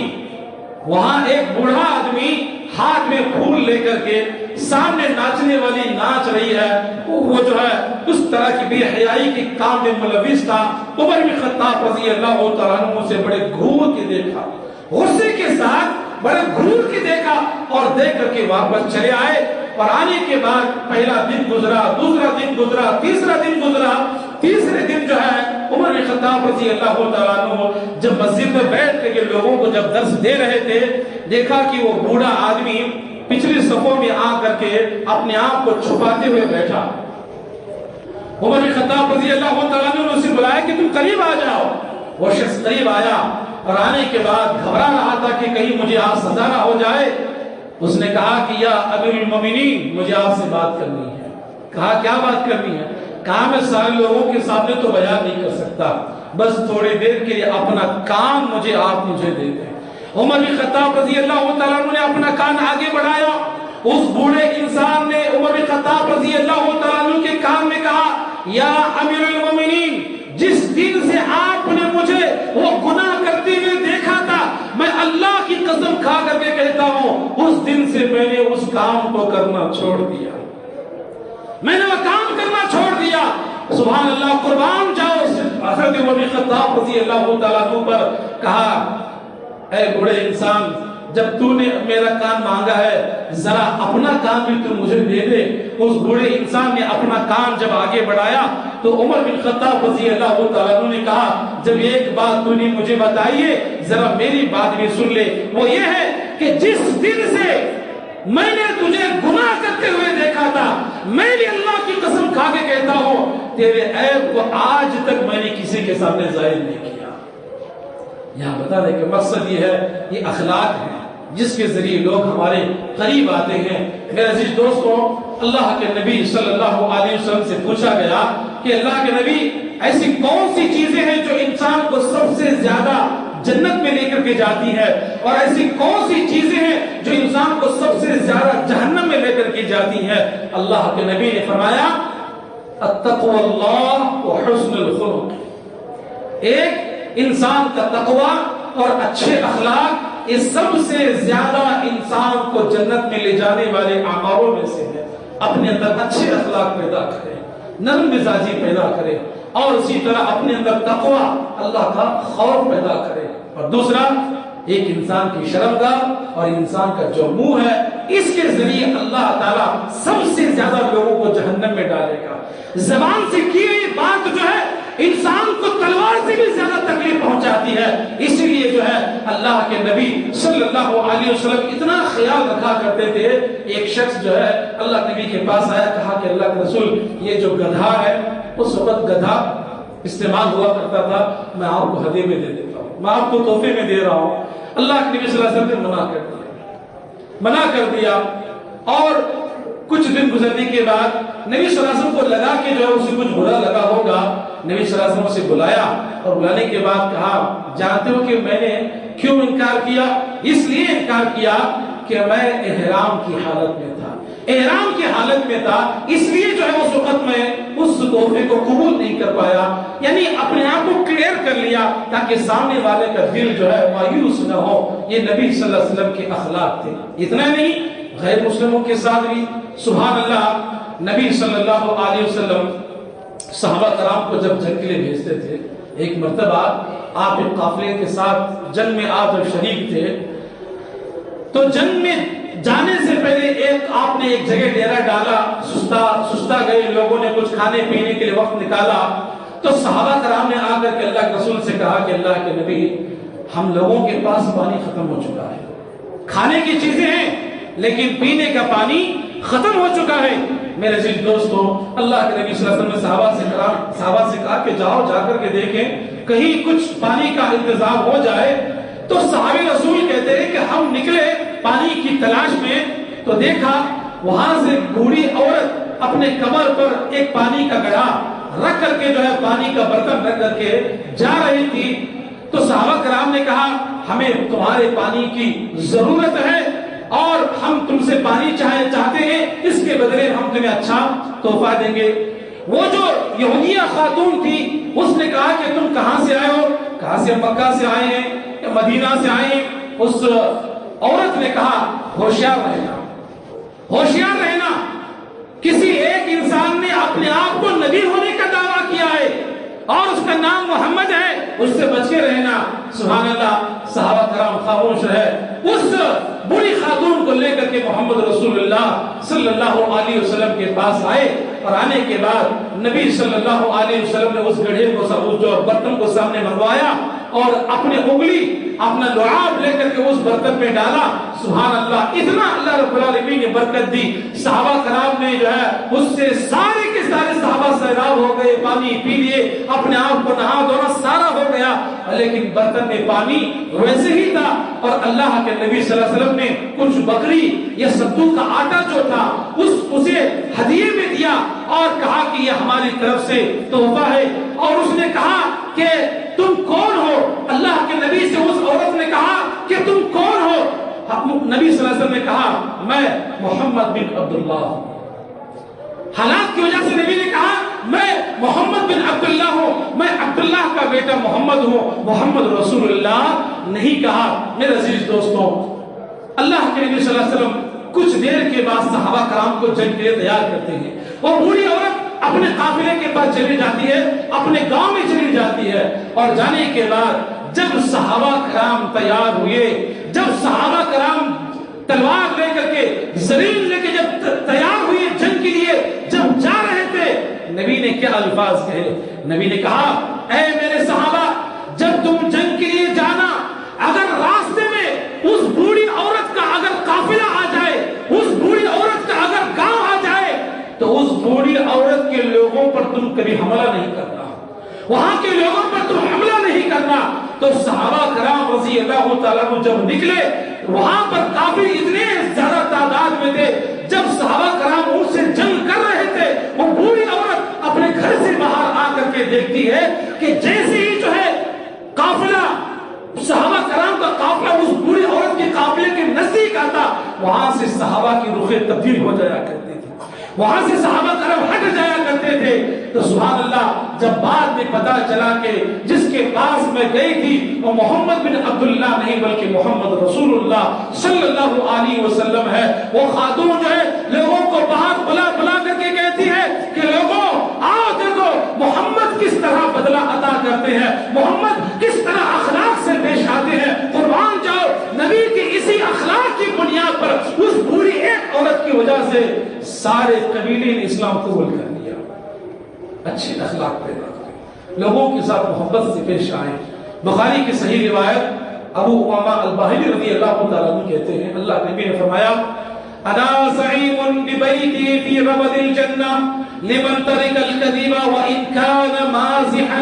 ہاتھ میں پھول لے کر کے سامنے ناچنے والی ناچ رہی ہے، وہ جو ہے اس طرح کی بے حیائی کے کام میں ملوث تھا۔ عمر بن خطاب رضی اللہ تعالیٰ عنہ سے بڑے گھور کے دیکھا، غصے کے ساتھ بڑے گھور کے دیکھا، اور دیکھ کر کے واپس چلے آئے۔ اور آنے کے بعد پہلا دن گزرا، دوسرا دن گزرا، تیسرا دن گزرا، تیسرے دن جو ہے عمر بن خطاب رضی اللہ تعالیٰ عنہ جب مسجد میں بیٹھ کے لوگوں کو جب درس دے رہے تھے، دیکھا کہ وہ بوڑھا آدمی پچھلی صفوں میں آ کر کے اپنے آپ کو چھپاتے ہوئے بیٹھا۔ عمر بن خطاب رضی اللہ تعالیٰ عنہ نے اسے بلایا کہ تم قریب آ جاؤ۔ وہ شخص قریب آیا، اور آنے کے بعد گھبرا رہا تھا کہ کہیں مجھے آپ سزا نہ ہو جائے۔ اس نے کہا کہ یا امیر المومنین، مجھے آپ سے بات کرنی ہے۔ کہا کیا بات کرنی ہے؟ کہا میں سارے لوگوں کے سامنے تو بیان نہیں کر سکتا، بس تھوڑی دیر کے لیے اپنا کان آپ مجھے دے دیں۔ عمر بن خطاب رضی اللہ تعالیٰ عنہ نے اپنا کان آگے بڑھایا، اس بوڑھے انسان نے عمر بن خطاب رضی اللہ تعالیٰ عنہ کے کان میں کہا یا امیر المومنین، جس دن سے آپ نے مجھے وہ گناہ کرتے ہوئے دیکھا تھا، میں اللہ کی قسم کھا کر کے کہتا ہوں اس دن سے میں نے اس کام کو کرنا چھوڑ دیا، میں نے وہ کام کرنا چھوڑ دیا۔ سبحان اللہ، قربان جاؤ۔ حضرت عمر بن خطاب رضی اللہ تعالیٰ عنہ پر کہا اے بڑے انسان، جب تو نے میرا کان مانگا ہے، ذرا اپنا کان بھی تو مجھے دے دے۔ اس بڑے انسان نے اپنا کان جب آگے بڑھایا تو عمر بن خطاب رضی اللہ تعالیٰ عنہ نے کہا جب ایک بات تو نے مجھے بتائی ہے، ذرا میری بات بھی سن لے۔ وہ یہ ہے کہ جس دن سے میں نے تجھے گناہ کرتے ہوئے دیکھا تھا، میں بھی اللہ کی قسم کھا کے کہتا ہوں تیرے عیب کو آج تک میں نے کسی کے سامنے ظاہر نہیں کیا۔ یہاں بتانے کا مقصد یہ ہے، یہ اخلاق ہے جس کے ذریعے لوگ ہمارے قریب آتے ہیں۔ میرے عزیز دوستوں، اللہ کے نبی صلی اللہ علیہ وسلم سے پوچھا گیا کہ اللہ کے نبی ایسی کون سی چیزیں ہیں جو انسان کو سب سے زیادہ جنت میں لے کر کے جاتی ہے، اور ایسی کون سی چیزیں ہیں جو انسان کو سب سے زیادہ جہنم میں لے کر کے جاتی ہیں؟ اللہ کے نبی نے فرمایا التقوی اللہ و حسن الخلق۔ ایک انسان کا تقوی اور اچھے اخلاق یہ سب سے زیادہ انسان کو جنت میں لے جانے والے اعمالوں میں سے ہے۔ اپنے اندر اچھے اخلاق پیدا کرے، نرم مزاجی پیدا کرے، اور اسی طرح اپنے اندر تقوی اللہ کا خوف پیدا کرے۔ اور دوسرا، ایک انسان کی شرمگاہ اور انسان کا جو منہ ہے، اس کے ذریعے اللہ تعالیٰ سب سے زیادہ لوگوں کو جہنم میں ڈالے گا۔ زبان سے کی گئی بات جو ہے انسان کو تلوار سے بھی زیادہ تکلیف پہنچاتی ہے۔ اسی لیے جو ہے اللہ کے نبی صلی اللہ علیہ وسلم اتنا خیال رکھا کرتے تھے۔ ایک شخص جو ہے اللہ نبی کے پاس آیا، کہا کہ اللہ کے رسول یہ جو گدھا ہے، اس وقت گدھا استعمال ہوا کرتا تھا، میں آپ کو ہدیے میں دے دیتا ہوں، میں آپ کو تحفے میں دے رہا ہوں۔ اللہ کے نبی صلی اللہ علیہ وسلم نے منع کر دیا۔ اور کچھ دن گزرنے کے بعد نبی صلی اللہ علیہ وسلم کو لگا کہ جو ہے اسے کچھ برا لگا ہوگا۔ نبی صلی اللہ علیہ وسلم سے بلایا، اور بلانے کے بعد کہا جانتے ہو کہ میں نے کیوں انکار کیا؟ اس لیے انکار کیا کہ میں احرام کی حالت میں تھا، احرام کی حالت میں تھا، اس لیے جو ہے اس وقت میں اس تحفے کو قبول نہیں کر پایا۔ یعنی اپنے آپ کو کلیئر کر لیا تاکہ سامنے والے کا دل جو ہے مایوس نہ ہو۔ یہ نبی صلی اللہ علیہ وسلم کے اخلاق تھے۔ اتنا نہیں، غیر مسلموں کے ساتھ بھی سبحان اللہ، نبی صلی اللہ علیہ وسلم صحابہ کرام کو جب جنگ کے لیے بھیجتے تھے، ایک مرتبہ آپ ایک قافلے کے ساتھ جنگ میں آپ جب شریک تھے، تو جنگ میں جانے سے پہلے آپ نے ایک جگہ ڈیرا ڈالا، سستا گئے، لوگوں نے کچھ کھانے پینے کے لیے وقت نکالا، تو صحابہ کرام نے آ کر کے اللہ کے رسول سے کہا کہ اللہ کے نبی، ہم لوگوں کے پاس پانی ختم ہو چکا ہے، کھانے کی چیزیں ہیں لیکن پینے کا پانی ختم ہو چکا ہے۔ میرے عزیز دوستوں، اللہ کے نبی صلی اللہ علیہ وسلم نے صحابہ سے کہا کہ جاؤ، جا کر کے دیکھیں کہیں کچھ پانی کا انتظام ہو جائے۔ تو صحابی رسول کہتے ہیں کہ ہم نکلے پانی کی تلاش میں، تو دیکھا وہاں سے بوڑھی عورت اپنے کمر پر ایک پانی کا گڑھا رکھ کر کے جو ہے پانی کا برتن رکھ کر کے جا رہی تھی۔ تو صحابہ کرام نے کہا ہمیں تمہارے پانی کی ضرورت ہے، اور ہم تم سے پانی چاہتے ہیں، اس کے بدلے ہم تمہیں اچھا تحفہ دیں گے۔ وہ جو یہودیہ خاتون تھی، اس نے کہا کہ تم کہاں سے آئے ہو؟ کہاں سے؟ مکہ سے آئے ہیں یا مدینہ سے آئے ہیں؟ اس عورت نے کہا ہوشیار رہنا، ہوشیار رہنا، کسی ایک انسان نے اپنے آپ کو نبی ہونے کا دعویٰ کیا ہے اور اس کا نام محمد ہے، اس سے بچ کے رہنا۔ سبحان اللہ، صحابہ کرام خاموش رہے۔ اس بری خاتون کو لے کر کے محمد رسول اللہ صلی اللہ علیہ وسلم کے پاس آئے، اور آنے کے بعد نبی صلی اللہ علیہ وسلم نے اس گڑھے کو، جو برتن کو سامنے منگوایا، اور اپنے انگلی، اپنا لعاب لے کر کے اس برتن میں ڈالا۔ سبحان اللہ، اتنا اللہ رب العالمین نے برکت دی، صحابہ کرام نے جو ہے اس سے سارے کے سارے صحابہ سیراب ہو گئے، پانی پی لیے، اپنے آپ کو نہا دھونا سارا ہو گیا، لیکن برتن میں پانی ویسے ہی تھا۔ اور اللہ کے نبی صلی اللہ علیہ وسلم نے کچھ بکری یا ستو کا آٹا جو تھا اسے ہدیے میں دیا، اور کہا کہ یہ ہماری طرف سے تحفہ ہے۔ اور اس نے کہا کہ تم کون ہو؟ اللہ کے نبی سے اس عورت نے کہا کہ تم کون ہو؟ نبی صلی اللہ علیہ وسلم نے کہا میں محمد بن عبداللہ ہوں۔ حالات کی وجہ سے نبی نے کہا میں محمد بن عبداللہ ہوں، میں عبداللہ کا بیٹا محمد ہوں، محمد رسول اللہ نہیں کہا۔ میرے عزیز دوستوں، اللہ کے نبی صلی اللہ علیہ وسلم کچھ دیر کے بعد صحابہ کرام کو جنگ کے لیے تیار کرتے ہیں۔ وہ بوڑھی عورت اپنے قافلے کے پاس چلی جاتی ہے، اپنے گاؤں میں چلی جاتی ہے، اور جانے کے بعد جب صحابہ کرام تیار ہوئے، جب صحابہ کرام تلوار لے کر کے، زرین لے کے جب تیار ہوئے جنگ کے لیے، جب جا رہے تھے، نبی نے کیا الفاظ کہے؟ نبی نے کہا اے میرے صحابہ، جب تم جنگ کے لیے جانا، اگر راستے میں اس بوڑھی عورت تم کبھی حملہ نہیں کرنا، وہاں کے لوگوں پر تم حملہ نہیں کرنا۔ تو صحابہ کرام رضی اللہ تعالیٰ عنہ جب نکلے، وہاں پر کافی اتنے زیادہ تعداد میں تھے، جب صحابہ کرام ان سے جنگ کر رہے تھے، وہ بوڑھی عورت اپنے گھر سے باہر آ کر کے دیکھتی ہے کہ جیسے ہی جو ہے قافلہ، صحابہ کرام کا قافلہ اس بوڑھی عورت کے قافلے کے نزدیک آتا، وہاں سے صحابہ کی رخیں تبدیل ہو جایا کرتی تھی، وہاں سے صحابہ کرام ہٹ جایا کرتے تھے۔ تو سبحان اللہ، جب بعد میں پتا چلا کہ جس کے پاس میں گئی تھی وہ محمد بن عبداللہ نہیں بلکہ محمد رسول اللہ صلی اللہ علیہ وسلم ہے، وہ خاتون جو ہے لوگوں کو باہر بلا بلا کر کے کہتی ہے کہ لوگوں آؤ دیکھو محمد کس طرح بدلہ عطا کرتے ہیں، محمد کس طرح اخلاق سے پیش آتے ہیں، قربان جاؤ نبی کی اسی اخلاق کی بنیاد پر اس بوڑھی ایک عورت کی وجہ سے سارے قبیلے نے اسلام قبول کر لیا۔ اچھے اخلاق پیدا کریں، لوگوں کے ساتھ محبت سے پیش آئیں۔ بخاری کی صحیح روایت ابو امامہ الباہلی رضی اللہ تعالیٰ عنہ کہتے ہیں اللہ کے نبی نے فرمایا انا زعیم ببیتی فی ربد الجنہ لمن ترک الکذب وان کان مازحا۔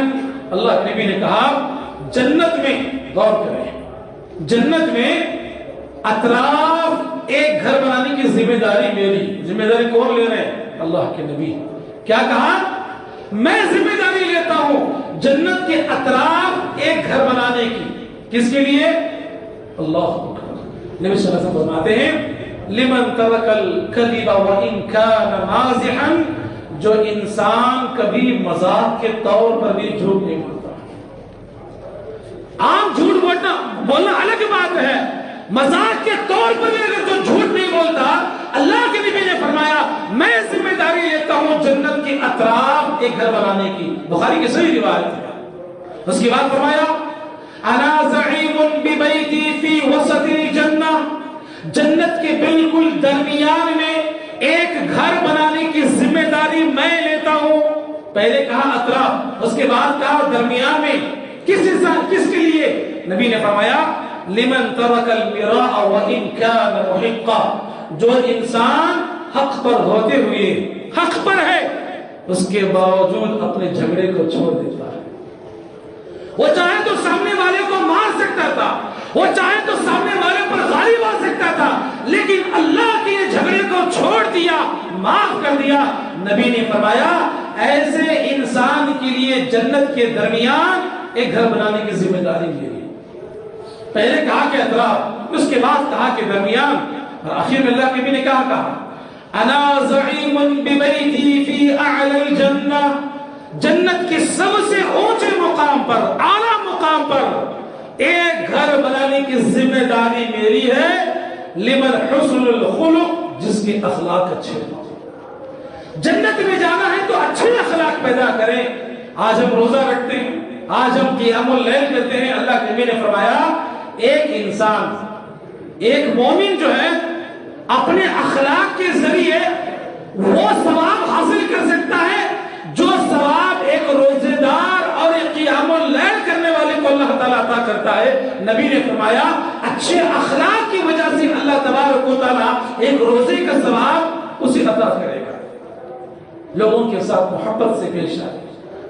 اللہ کے نبی نے کہا جنت میں، غور کریں، جنت میں اطراف ایک گھر بنانے کی ذمہ داری میری، ذمہ داری کون لے رہے ہیں؟ اللہ کے نبی۔ کیا کہا؟ میں ذمہ داری لیتا ہوں جنت کے اطراف ایک گھر بنانے کی، کس کے لیے؟ اللہ اکبر۔ نبی صلی اللہ علیہ وسلم فرماتے ہیں لمن ترک الکذب وان کان مازحا، جو انسان کبھی مذاق کے طور پر بھی جھوٹ نہیں بولتا۔ عام جھوٹ بولنا الگ بات ہے، مذاق کے طور پر بھی اگر جو جھوٹ نہیں بولتا، اللہ کے نبی نے فرمایا میں ذمہ داری لیتا ہوں جنت کے اطراف ایک گھر بنانے کی۔ بخاری کی صحیح روایت ہے۔ اس کے بعد فرمایا انا زعیم ببیتی فی وسط الجنہ، جنت کے بالکل درمیان میں ایک گھر بنانے کی ذمہ داری میں لیتا ہوں۔ پہلے کہا اطراف، اس کے بعد کہا درمیان میں، کس کے لیے؟ نبی نے فرمایا لمن ترک المراء وان كان محقا، جو انسان حق پر ہوتے ہوئے حق پر ہے اس کے باوجود اپنے جھگڑے کو چھوڑ دیتا ہے۔ وہ چاہے تو سامنے والے کو مار سکتا تھا، وہ چاہے تو سامنے والے پر غالب آ سکتا تھا، لیکن اللہ کے جھگڑے کو چھوڑ دیا، معاف کر دیا۔ نبی نے فرمایا ایسے انسان کے لیے جنت کے درمیان ایک گھر بنانے کی ذمہ داری میری۔ پہلے کہا کہ اطراف، اس کے بعد کہا کہ درمیان، اور آخر میں اللہ کے نبی نے کہا انا زعیم ببیتی فی اعلی الجنہ، جنت کے سب سے اونچے مقام پر، اعلی مقام پر ایک گھر بنانے کی ذمہ داری میری ہے، لمن حسن الخلق، جس کے اخلاق اچھے ہوں۔ جنت میں جانا ہے تو اچھے اخلاق پیدا کریں۔ آج ہم روزہ رکھتے ہیں، آج ہم قیام اللیل کرتے ہیں، اللہ کے نبی نے فرمایا ایک انسان، ایک مومن جو ہے اپنے اخلاق کے ذریعے وہ ثواب حاصل کر سکتا ہے جو ثواب ایک روزے دار اور ایک قیام اللیل کرنے والے کو اللہ تعالیٰ عطا کرتا ہے۔ نبی نے فرمایا اچھے اخلاق کی وجہ سے اللہ تبارک و تعالیٰ ایک روزے کا ثواب اسے عطا کرے گا۔ لوگوں کے ساتھ محبت سے پیش آئے،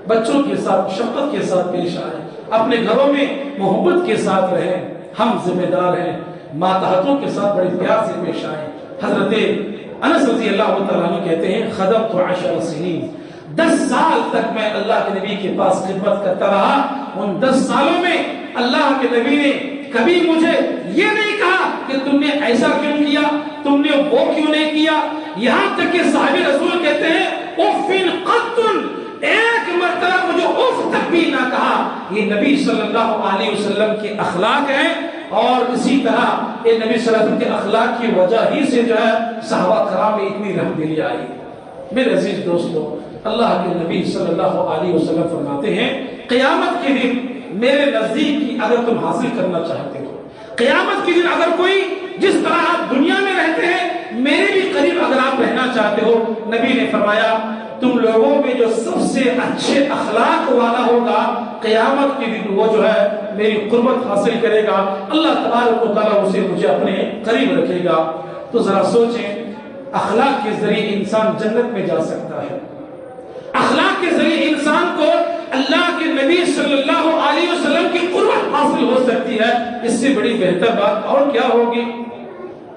بچوں کے ساتھ شفقت کے ساتھ پیش آئے، اپنے گھروں میں محبت کے ساتھ رہیں، ہم ذمہ دار ہیں، ماتحتوں کے ساتھ بڑے پیار سے پیش آئیں۔ حضرت انس رضی اللہ تعالیٰ عنہ کہتے ہیں خدمت 10 سنین، 10 سال تک میں اللہ کے نبی کے پاس خدمت کرتا رہا۔ ان 10 سالوں میں اللہ کے نبی نے کبھی مجھے یہ نہیں کہا کہ تم نے ایسا کیوں کیا، تم نے وہ کیوں نہیں کیا، یہاں تک کہ صحابی رسول کہتے ہیں اُفٍ قط، ایک مرتبہ مجھے اف تک بھی نہ کہا۔ یہ نبی صلی اللہ علیہ وسلم کے اخلاق ہیں، اور اسی طرح یہ نبی صلی اللہ علیہ وسلم کے اخلاق کی وجہ ہی سے جو ہے صحابہ کرام میں اتنی رحمت دلی آئی۔ میرے عزیز دوستو، اللہ کے نبی صلی اللہ علیہ وسلم فرماتے ہیں قیامت کے دن میرے نزدیک کی اگر تم حاصل کرنا چاہتے ہو، قیامت کے دن اگر کوئی جس طرح آپ دنیا میں رہتے ہیں میرے بھی قریب اگر آپ رہنا چاہتے ہو، نبی نے فرمایا تم لوگوں میں جو سب سے اچھے اخلاق والا ہوگا قیامت کے دن وہ جو ہے میری قربت حاصل کرے گا، اللہ تبارک و تعالیٰ اسے مجھے اپنے قریب رکھے گا۔ تو ذرا سوچیں، اخلاق کے ذریعے انسان جنت میں جا سکتا ہے، اخلاق کے ذریعے نبی صلی اللہ علیہ وسلم کی قربت حاصل ہو سکتی ہے، اس سے بڑی بہتر بات اور کیا ہوگی؟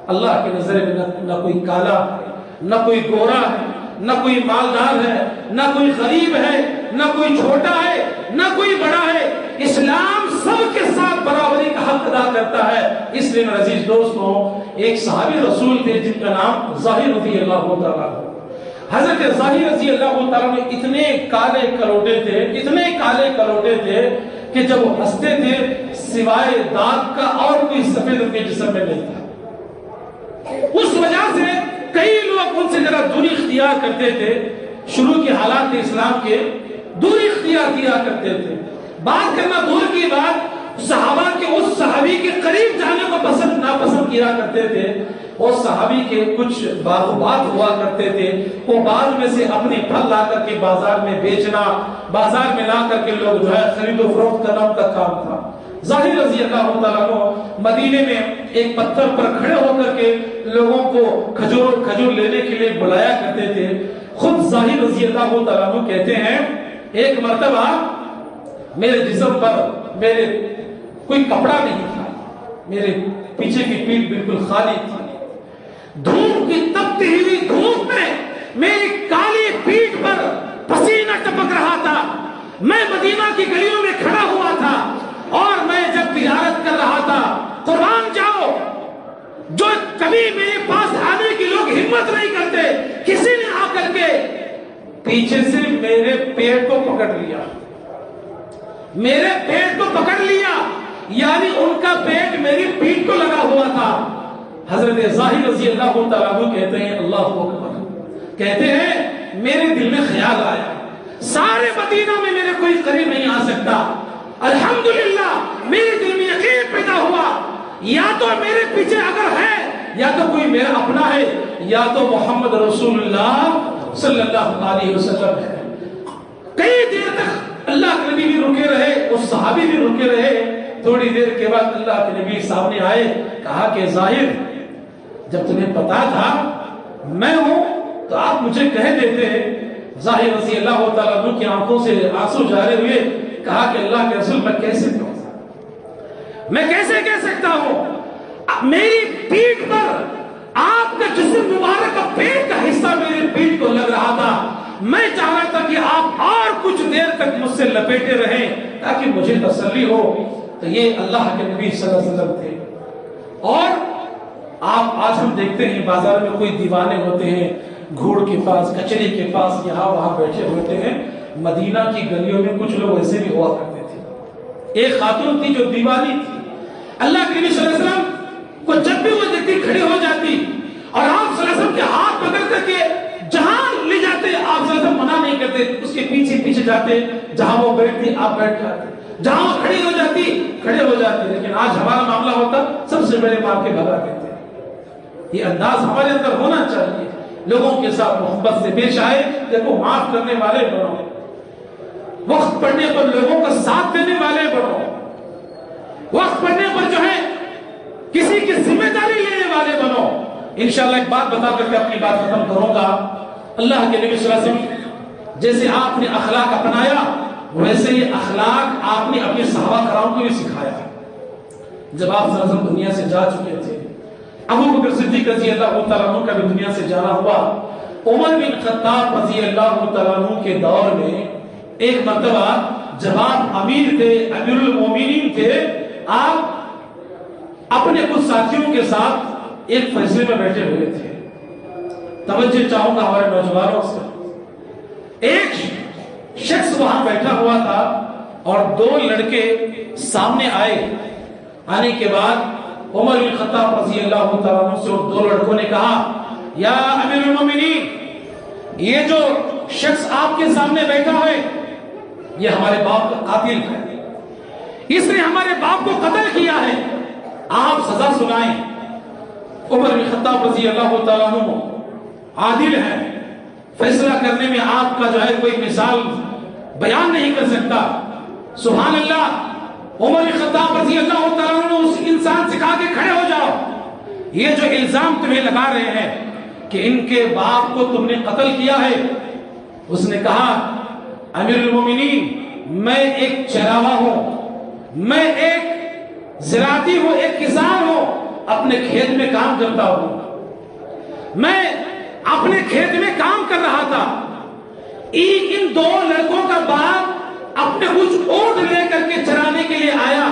اللہ کی نظر میں نہ کوئی کالا ہے، نہ کوئی گورا ہے، نہ کوئی مالدار ہے، نہ کوئی غریب ہے، نہ کوئی چھوٹا ہے، نہ کوئی بڑا ہے۔ اسلام سب کے ساتھ برابری کا حق ادا کرتا ہے۔ اس لیے میرے عزیز دوستوں، ایک صحابی رسول تھے جن کا نام ظاہر رضی اللہ تعالیٰ عنہ۔ حضرت ظاہر رضی اللہ تعالیٰ عنہ اتنے کالے کلوٹے تھے کہ جب وہ ہنستے تھے سوائے دانت کا اور کوئی سفید ان کے جسم میں نہیں تھا۔ اس وجہ سے کئی لوگ ان سے ذرا دوری اختیار کرتے تھے۔ شروع کے حالات اسلام کے دوری اختیار کیا کرتے تھے۔ بات کرنا دور کی بات، صحابہ کے اس صحابی کے قریب جانے کو ناپسند کیا کرتے تھے۔ اور صحابی کے کچھ باغوبات ہوا کرتے تھے، وہ بعض میں سے اپنے پھل لا کر کے بازار میں بیچنا، بازار میں لا کر کے لوگ جو ہے خرید و فروخت کرنا ان کا کام تھا۔ ظاہر رضی اللہ تعالیٰ عنہ مدینے میں ایک پتھر پر کھڑے ہو کر کے لوگوں کو کھجور لینے کے لیے بلایا کرتے تھے۔ خود ظاہر رضی اللہ تعالیٰ عنہ کہتے ہیں ایک مرتبہ میرے جسم پر میرے کوئی کپڑا نہیں تھا، میرے پیچھے کی پیٹھ بالکل خالی تھی۔ دھوپ کی تپتی ہوئی دھوپ میں میری کالی پیٹھ پر پسینہ ٹپک رہا تھا۔ میں مدینہ کی گلیوں میں کھڑا ہوا تھا اور میں جب تجارت کر رہا تھا، قربان جاؤ جو کبھی میرے پاس آنے کی لوگ ہمت نہیں کرتے، کسی نے آ کر کے پیچھے سے میرے پیٹ کو پکڑ لیا، میرے پیٹ کو پکڑ لیا، یعنی ان کا پیٹ میری پیٹھ کو لگا ہوا تھا۔ حضرت ظاہر رضی اللہ تعالیٰ عنہ کہتے ہیں اللہ اکبر، کہتے ہیں میرے دل میں خیال آیا سارے مدینہ میں میرے کوئی قریب نہیں آ سکتا۔ الحمدللہ میرے دل میں یقین پیدا ہوا، یا تو میرے پیچھے اگر ہے یا تو کوئی میرا اپنا ہے، یا تو محمد رسول اللہ صلی اللہ علیہ وسلم ہے۔ کئی دیر تک اللہ کے نبی بھی رکے رہے، اس صحابی بھی رکے رہے۔ تھوڑی دیر کے بعد اللہ کے نبی سامنے آئے، کہا کہ ظاہر جب تمہیں پتا تھا میں ہوں تو آپ مجھے کہہ دیتے۔ ظاہر رضی اللہ تعالیٰ عنہ کی آنکھوں سے آنسو جارے ہوئے کہا کہ اللہ کے رسول میں کیسے کہہ سکتا ہوں؟ میری پیٹھ پر آپ کا جسم مبارک کا پیٹ کا حصہ میری پیٹھ کو لگ رہا تھا، میں چاہ رہا تھا کہ آپ اور کچھ دیر تک مجھ سے لپیٹے رہیں تاکہ مجھے تسلی ہو۔ تو یہ اللہ کے نبی صلی اللہ علیہ وسلم تھے۔ اور آج ہم دیکھتے ہیں بازار میں کوئی دیوانے ہوتے ہیں، گھوڑ کے پاس، کچری کے پاس، یہاں وہاں بیٹھے ہوتے ہیں۔ مدینہ کی گلیوں میں کچھ لوگ ایسے بھی ہوا کرتے تھے۔ ایک خاتون تھی جو دیوانی تھی، اللہ کے نبی صلی اللہ علیہ وسلم کو جب بھی وہ دیکھتی کھڑی ہو جاتی اور آپ صلی اللہ علیہ وسلم کے ہاتھ پکڑ کر کے جہاں لے جاتے آپ صلی اللہ علیہ وسلم منع نہیں کرتے، اس کے پیچھے جاتے، جہاں وہ بیٹھتی آپ بیٹھ جاتے، جہاں وہ کھڑی ہو جاتی کھڑے ہو جاتے۔ لیکن آج ہمارا معاملہ ہوتا سب سے بڑے مار کے بھگا دیتے۔ یہ انداز ہمارے اندر ہونا چاہیے، لوگوں کے ساتھ محبت سے پیش آئے، دیکھو معاف کرنے والے بنو، وقت پڑنے پر لوگوں کا ساتھ دینے والے بنو، وقت پڑنے پر جو ہے کسی کی ذمہ داری لینے والے بنو۔ انشاءاللہ ایک بات بتا کر کے اپنی بات ختم کروں گا۔ اللہ کے نبی صلی اللہ علیہ وسلم جیسے آپ نے اخلاق اپنایا، ویسے ہی اخلاق آپ نے اپنے صحابہ کرام کو بھی سکھایا۔ جب آپ صلی اللہ علیہ وسلم دنیا سے جا چکے تھے، ابو بکر صدیق رضی اللہ تعالیٰ عنہ کا بھی دنیا سے جانا ہوا، عمر بن خطاب رضی اللہ تعالیٰ عنہ کے دور میں ایک مرتبہ جب آپ امیر تھے، امیر المومنین تھے، آپ اپنے کچھ ساتھیوں کے ساتھ ایک فیصلے میں بیٹھے ہوئے تھے۔ توجہ چاہوں گا ہمارے نوجوانوں سے۔ ایک شخص وہاں بیٹھا ہوا تھا اور دو لڑکے سامنے آئے۔ آنے کے بعد عمر بن خطاب رضی اللہ تعالیٰ عنہ سے دو لڑکوں نے کہا، یا امیر المومنین، یہ جو شخص آپ کے سامنے بیٹھا ہے یہ ہمارے باپ کا قاتل ہے، اس نے ہمارے باپ کو قتل کیا ہے، آپ سزا سنائیں۔ عمر بن خطاب رضی اللہ تعالیٰ عنہ عادل ہیں، فیصلہ کرنے میں آپ کا جو ہے کوئی مثال بیان نہیں کر سکتا۔ سبحان اللہ، عمر بن خطاب رضی اللہ تعالیٰ عنہ اس انسان سے کہا کہ کھڑے ہو جاؤ، یہ جو الزام تمہیں لگا رہے ہیں کہ ان کے باپ کو تم نے قتل کیا ہے، اس نے کہا امیر المومنین میں ایک چراوا ہوں، میں ایک زراعتی ہوں، ایک کسان ہوں، اپنے کھیت میں کام کرتا ہوں، میں اپنے کھیت میں کام کر رہا تھا، ان دو لڑکوں کا باپ اپنے کچھ اونٹ لے کر کے چرانے کے لیے آیا،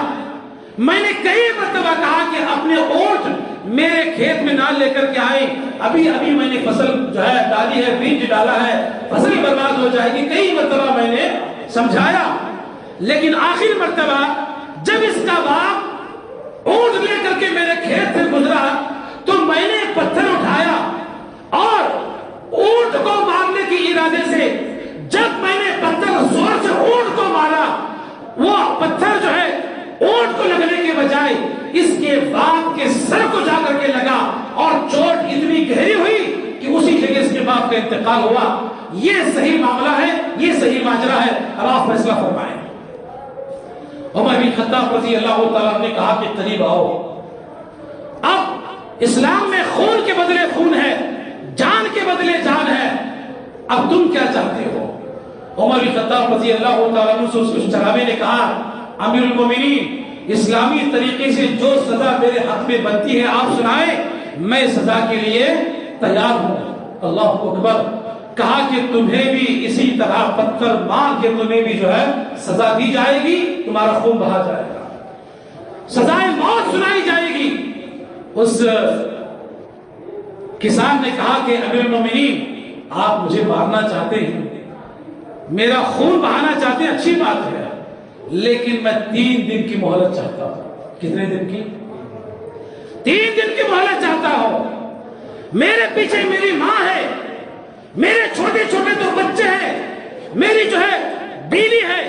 میں نے کئی مرتبہ کہا کہ اپنے اونٹ میرے کھیت میں نہ لے کر کے آئیں، ابھی میں نے فصل جو ہے ڈالی ہے، بیج ڈالا ہے، فصل برباد ہو جائے گی، کئی مرتبہ میں نے سمجھایا، لیکن آخر مرتبہ جب اس کا باپ اونٹ لے کر کے میرے کھیت سے گزرا تو میں نے پتھر اٹھایا اور اونٹ کو مارنے کے ارادے سے جب میں نے پتھر زور سے اونٹ کو مارا، وہ پتھر جو ہے اونٹ کو لگنے کے بجائے اس کے باپ کے سر کو جا کر کے لگا اور چوٹ اتنی گہری ہوئی کہ اسی جگہ اس کے باپ کا انتقال ہوا۔ یہ صحیح معاملہ ہے، یہ صحیح ماجرا ہے، اب آپ فیصلہ فرمائیں۔ عمر بن خطاب رضی اللہ تعالیٰ نے کہا کہ قریب آؤ، اب اسلام میں خون کے بدلے خون ہے، جان کے بدلے جان ہے، اب تم کیا چاہتے ہو؟ عمر بن خطاب رضی اللہ تعالیٰ عنہ سے اس چراوے نے کہا، امیر المومنین، اسلامی طریقے سے جو سزا میرے حق میں بنتی ہے آپ سنائیں، میں سزا کے لیے تیار ہوں۔ اللہ اکبر۔ کہا کہ تمہیں بھی اسی طرح پتھر مار کے تمہیں بھی جو ہے سزا دی جائے گی، تمہارا خون بہا جائے گا، سزائے موت سنائی جائے گی۔ اس کسان نے کہا کہ امیر المومنین، آپ مجھے مارنا چاہتے ہیں، میرا خون بہانا چاہتے ہیں، اچھی بات ہے، لیکن میں 3 دن کی مہلت چاہتا ہوں۔ کتنے دن کی؟ 3 دن کی مہلت چاہتا ہوں۔ میرے پیچھے میری ماں ہے، میرے چھوٹے چھوٹے تو بچے ہیں، میری جو ہے بیوی ہے،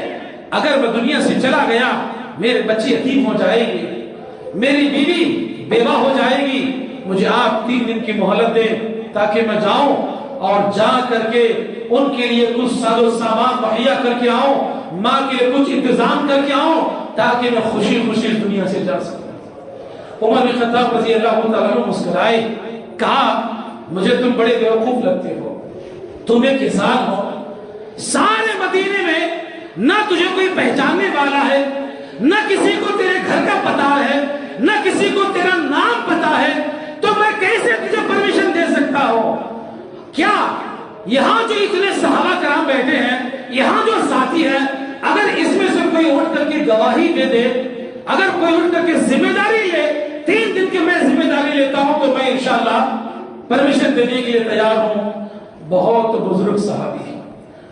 اگر میں دنیا سے چلا گیا میرے بچے یتیم ہو جائے گی، میری بیوی بیوہ ہو جائے گی، مجھے آپ 3 دن کی مہلت دیں تاکہ میں جاؤں اور جا کر کے ان کے لیے کچھ ساز و سامان مہیا کر کے آؤں، ماں کے لیے کچھ انتظام کر کے آؤں تاکہ میں خوشی خوشی دنیا سے جا سکوں۔ عمر بن خطاب رضی اللہ تعالیٰ عنہ مسکرائے، کہا مجھے تم بڑے بیوقوف لگتے ہو، تم ایک کسان ہو، سارے مدینے میں نہ تجھے کوئی پہچاننے والا ہے، نہ کسی کو تیرے گھر کا پتہ ہے، نہ کسی کو تیرا نام پتہ ہے، تو میں کیسے تجھے پرمیشن دے سکتا ہوں؟ کیا یہاں جو اتنے صحابہ کرام بیٹھے ہیں، یہاں جو ساتھی ہیں، اگر اس میں سے کوئی اٹھ کر کے گواہی دے دے، اگر کوئی اٹھ کر کے ذمہ داری لے، 3 دن کی میں ذمہ داری لیتا ہوں تو میں انشاءاللہ پرمیشن دینے کے لیے تیار ہوں۔ بہت بزرگ صحابی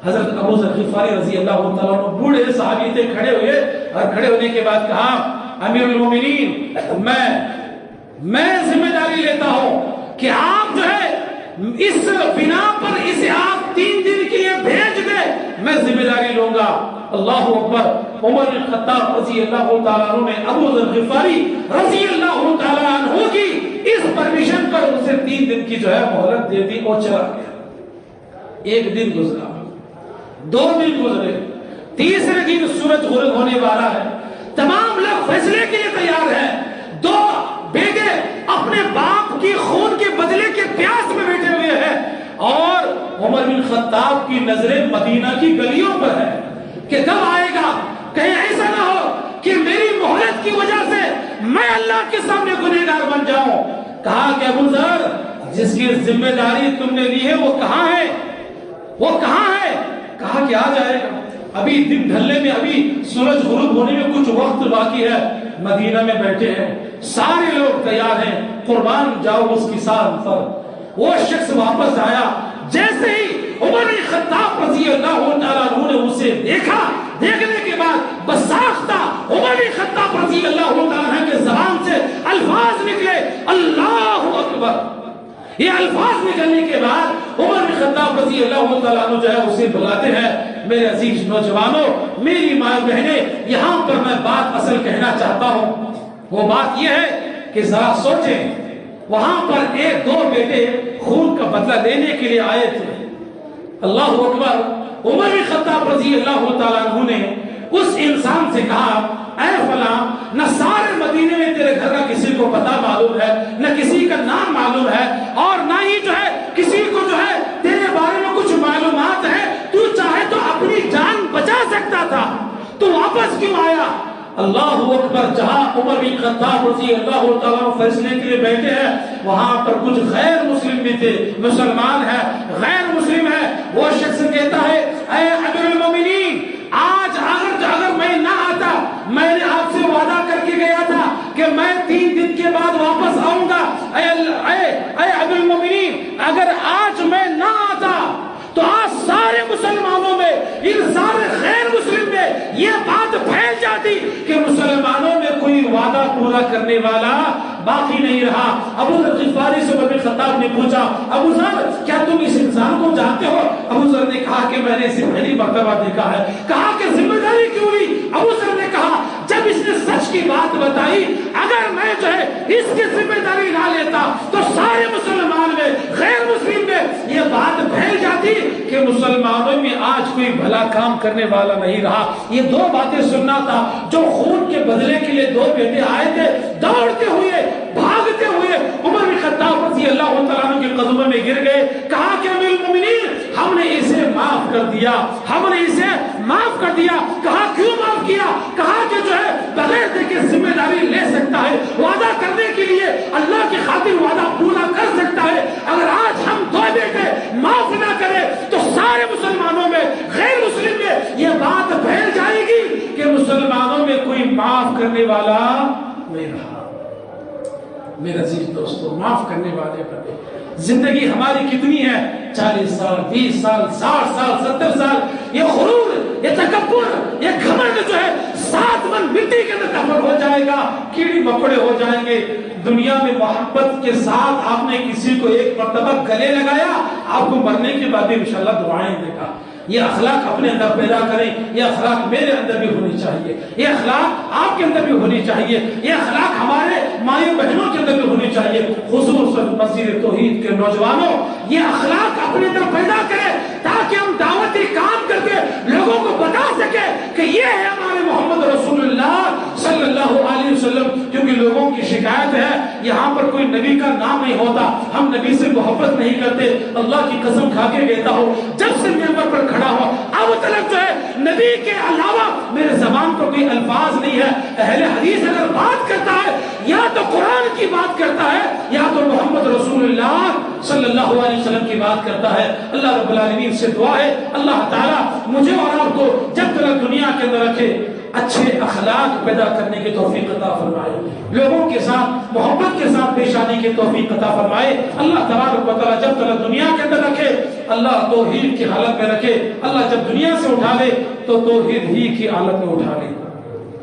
حضرت ابو ذر غفاری رضی اللہ تعالیٰ عنہ بوڑھے صحابی تھے، کھڑے ہوئے اور کھڑے ہونے کے بعد کہا، امیر المومنین، میں ذمہ داری لیتا ہوں کہ آپ جو ہے اس بنا پر اسے آپ 3 دن کے لیے بھیج دیں، میں ذمہ داری لوں گا۔ اللہ اکبر۔ عمر بن خطاب رضی اللہ تعالیٰ عنہ نے ابو ذر غفاری رضی اللہ تعالیٰ عنہ کی اس پرمیشن پر اسے 3 دن کی جو ہے مہلت دے دی اور چلا گیا۔ 1 دن گزرا، 2 دن گزرے، تیسرے دن سورج غروب ہونے والا ہے، تمام لوگ فیصلے کے لیے تیار ہیں، 2 بیٹے اپنے باپ کی خون کے بدلے کے پیاس میں بیٹھے ہوئے ہیں، اور عمر بن خطاب کی نظریں مدینہ کی گلیوں پر ہیں کہ کب آئے گا، کہیں ایسا نہ ہو کہ میری مہلت کی وجہ سے میں اللہ کے سامنے گنہگار بن جاؤں۔ کہا کہ ابو ذر، جس کی ذمہ داری تم نے لی ہے وہ کہاں ہے؟ وہ کہاں ہے؟ کہا کہ آ جائے گا، ابھی دن ڈھلنے میں، ابھی سورج غروب ہونے میں کچھ وقت باقی ہے۔ مدینہ میں بیٹھے ہیں، سارے لوگ تیار ہیں، قربان جاؤ اس کسان پر۔ وہ شخص واپس آیا، جیسے ہی عمر بن خطاب رضی اللہ تعالیٰ عنہ نے اسے دیکھا، دیکھنے کے بعد بساختہ عمر بن خطاب رضی اللہ تعالیٰ عنہ کے زبان سے الفاظ نکلے، اللہ اکبر۔ یہ الفاظ نکلنے کے بعد عمر بن خطاب رضی اللہ تعالیٰ عنہ جو ہے اسے بلاتے ہیں، میرے عزیز نوجوانوں، میری ماں بہنیں، یہاں پر میں بات اصل کہنا چاہتا ہوں۔ وہ بات یہ ہے کہ ذرا سوچیں، وہاں پر 1-2 بیٹے خون کا بدلہ لینے کے لیے آئے تھے۔ اللہ اکبر۔ عمر بن خطاب رضی اللہ تعالیٰ عنہ نے اس انسان سے کہا، اے فلاں، نہ سارے مدینے میں تیرے گھر کا کسی کو پتہ معلوم ہے، نہ کسی کا نام معلوم ہے، اور نہ ہی جو ہے کسی کو جو ہے تیرے بارے میں کچھ معلومات ہے، تو چاہے تو اپنی جان بچا سکتا تھا، تو واپس کیوں آیا؟ اللہ اکبر، جہاں عمر بن خطاب رضی اللہ تعالیٰ عنہ فیصلے کے لیے بیٹھے ہیں وہاں پر کچھ غیر مسلم بھی تھے، مسلمان ہے غیر مسلم ہے۔ وہ شخص کہتا ہے اے امیر المومنین، آج اگر میں نہ آتا، میں نے آپ سے وعدہ کر کے گیا تھا کہ میں 3 دن کے بعد واپس آؤں گا، اے امیر المومنین اگر آج میں نہ آتا تو آج سارے مسلمانوں میں، ان سارے غیر مسلم میں یہ بات پھیل جاتی کہ مسلمانوں میں کوئی وعدہ پورا کرنے والا باقی نہیں رہا۔ ابو ذر غفاری سے عمر بن خطاب نے پوچھا ابو ذر کیا تم اس انسان کو جانتے ہو؟ ابو ذر نے کہا کہ میں نے اسے پہلی مرتبہ دیکھا ہے۔ کہا کہ ذمہ داری کیوں لی؟ ابو ذر نے کہا جب اس نے سچ کی بات بتائی، اگر میں جو ہے اس کی ذمہ داری نہ لیتا تو سارے مسلمان میں غیر مسلم میں یہ بات پھیل جاتی کہ مسلمانوں میں آج کوئی بھلا کام کرنے والا نہیں رہا۔ یہ 2 باتیں سننا تھا۔ جو خون کے بدلے کے لیے 2 بیٹے آئے تھے، دوڑتے ہوئے بھاگتے ہوئے عمر بن خطاب رضی اللہ تعالیٰ عنہ کے قدموں میں گر گئے۔ کہا کہ امیر المومنین ہم نے اسے معاف کر دیا، ہم نے اسے معاف کر دیا۔ کہا کیوں معاف کیا؟ کہا کہ جو ہے بغیر دیکھے ذمہ داری لے سکتا ہے، وعدہ کرنے کے لیے اللہ کی خاطر وعدہ پورا کر سکتا ہے۔ اگر آج ہم 2 بیٹے معاف نہ کرے تو سارے مسلمانوں میں غیر مسلم میں یہ بات پھیل جائے گی کہ مسلمانوں میں کوئی معاف کرنے والا نہیں رہا۔ میرے عزیز دوستو، معاف کرنے والے بنے۔ زندگی ہماری کتنی ہے؟ 40 سال، 20 سال، 60 سال، 70 سال۔ یہ غرور، یہ تکبر، یہ گھمنڈ جو ہے 7 من مٹی کے اندر دفن ہو جائے گا، کیڑی مکوڑے ہو جائیں گے۔ دنیا میں محبت کے ساتھ آپ نے کسی کو ایک مرتبہ گلے لگایا، آپ کو مرنے کے بعد بھی انشاءاللہ دعائیں دے گا۔ یہ اخلاق اپنے اندر پیدا کریں، یہ اخلاق میرے اندر بھی ہونی چاہیے، یہ اخلاق آپ کے اندر بھی ہونی چاہیے، یہ اخلاق ہمارے مائیں بہنوں کے اندر بھی ہونی چاہیے۔ خصوصاً مسجد توحید کے نوجوانوں یہ اخلاق اپنے اندر پیدا کریں تاکہ ہم دعوتی کام کر کے لوگوں کو بتا سکیں کہ یہ ہے ہمارے محمد رسول اللہ صلی اللہ علیہ وسلم۔ کیونکہ لوگوں کی شکایت ہے یہاں پر کوئی نبی کا نام نہیں ہوتا، ہم نبی سے محبت نہیں کرتے۔ اللہ کی قسم کھا کے کہتا ہوں جب سے ممبر پر کھڑا ہوا اب تک جو ہے نبی کے علاوہ میرے زبان پر کوئی الفاظ نہیں ہے۔ اہل حدیث اگر بات کرتا ہے یا تو قرآن کی بات کرتا ہے یا تو محمد رسول اللہ صلی اللہ علیہ وسلم کی بات کرتا ہے۔ اللہ رب العالمین سے دعا ہے اللہ تعالیٰ مجھے اور آپ کو جب تک دنیا کے اندر رکھے اچھے اخلاق پیدا کرنے کی توفیق عطا فرمائے، لوگوں کے ساتھ محبت کے ساتھ پیش آنے کی توفیق عطا فرمائے۔ اللہ تبارک و تعالیٰ جب تک دنیا کے اندر رکھے اللہ توحید کی حالت میں رکھے، اللہ جب دنیا سے اٹھا لے تو توحید ہی کی حالت میں اٹھا لے۔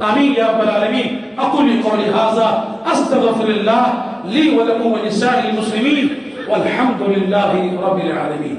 آمین یا رب العالمین۔ اقول قولی ھذا استغفر اللہ لی ولکم ولسائر المسلمین والحمد للہ رب العالمین۔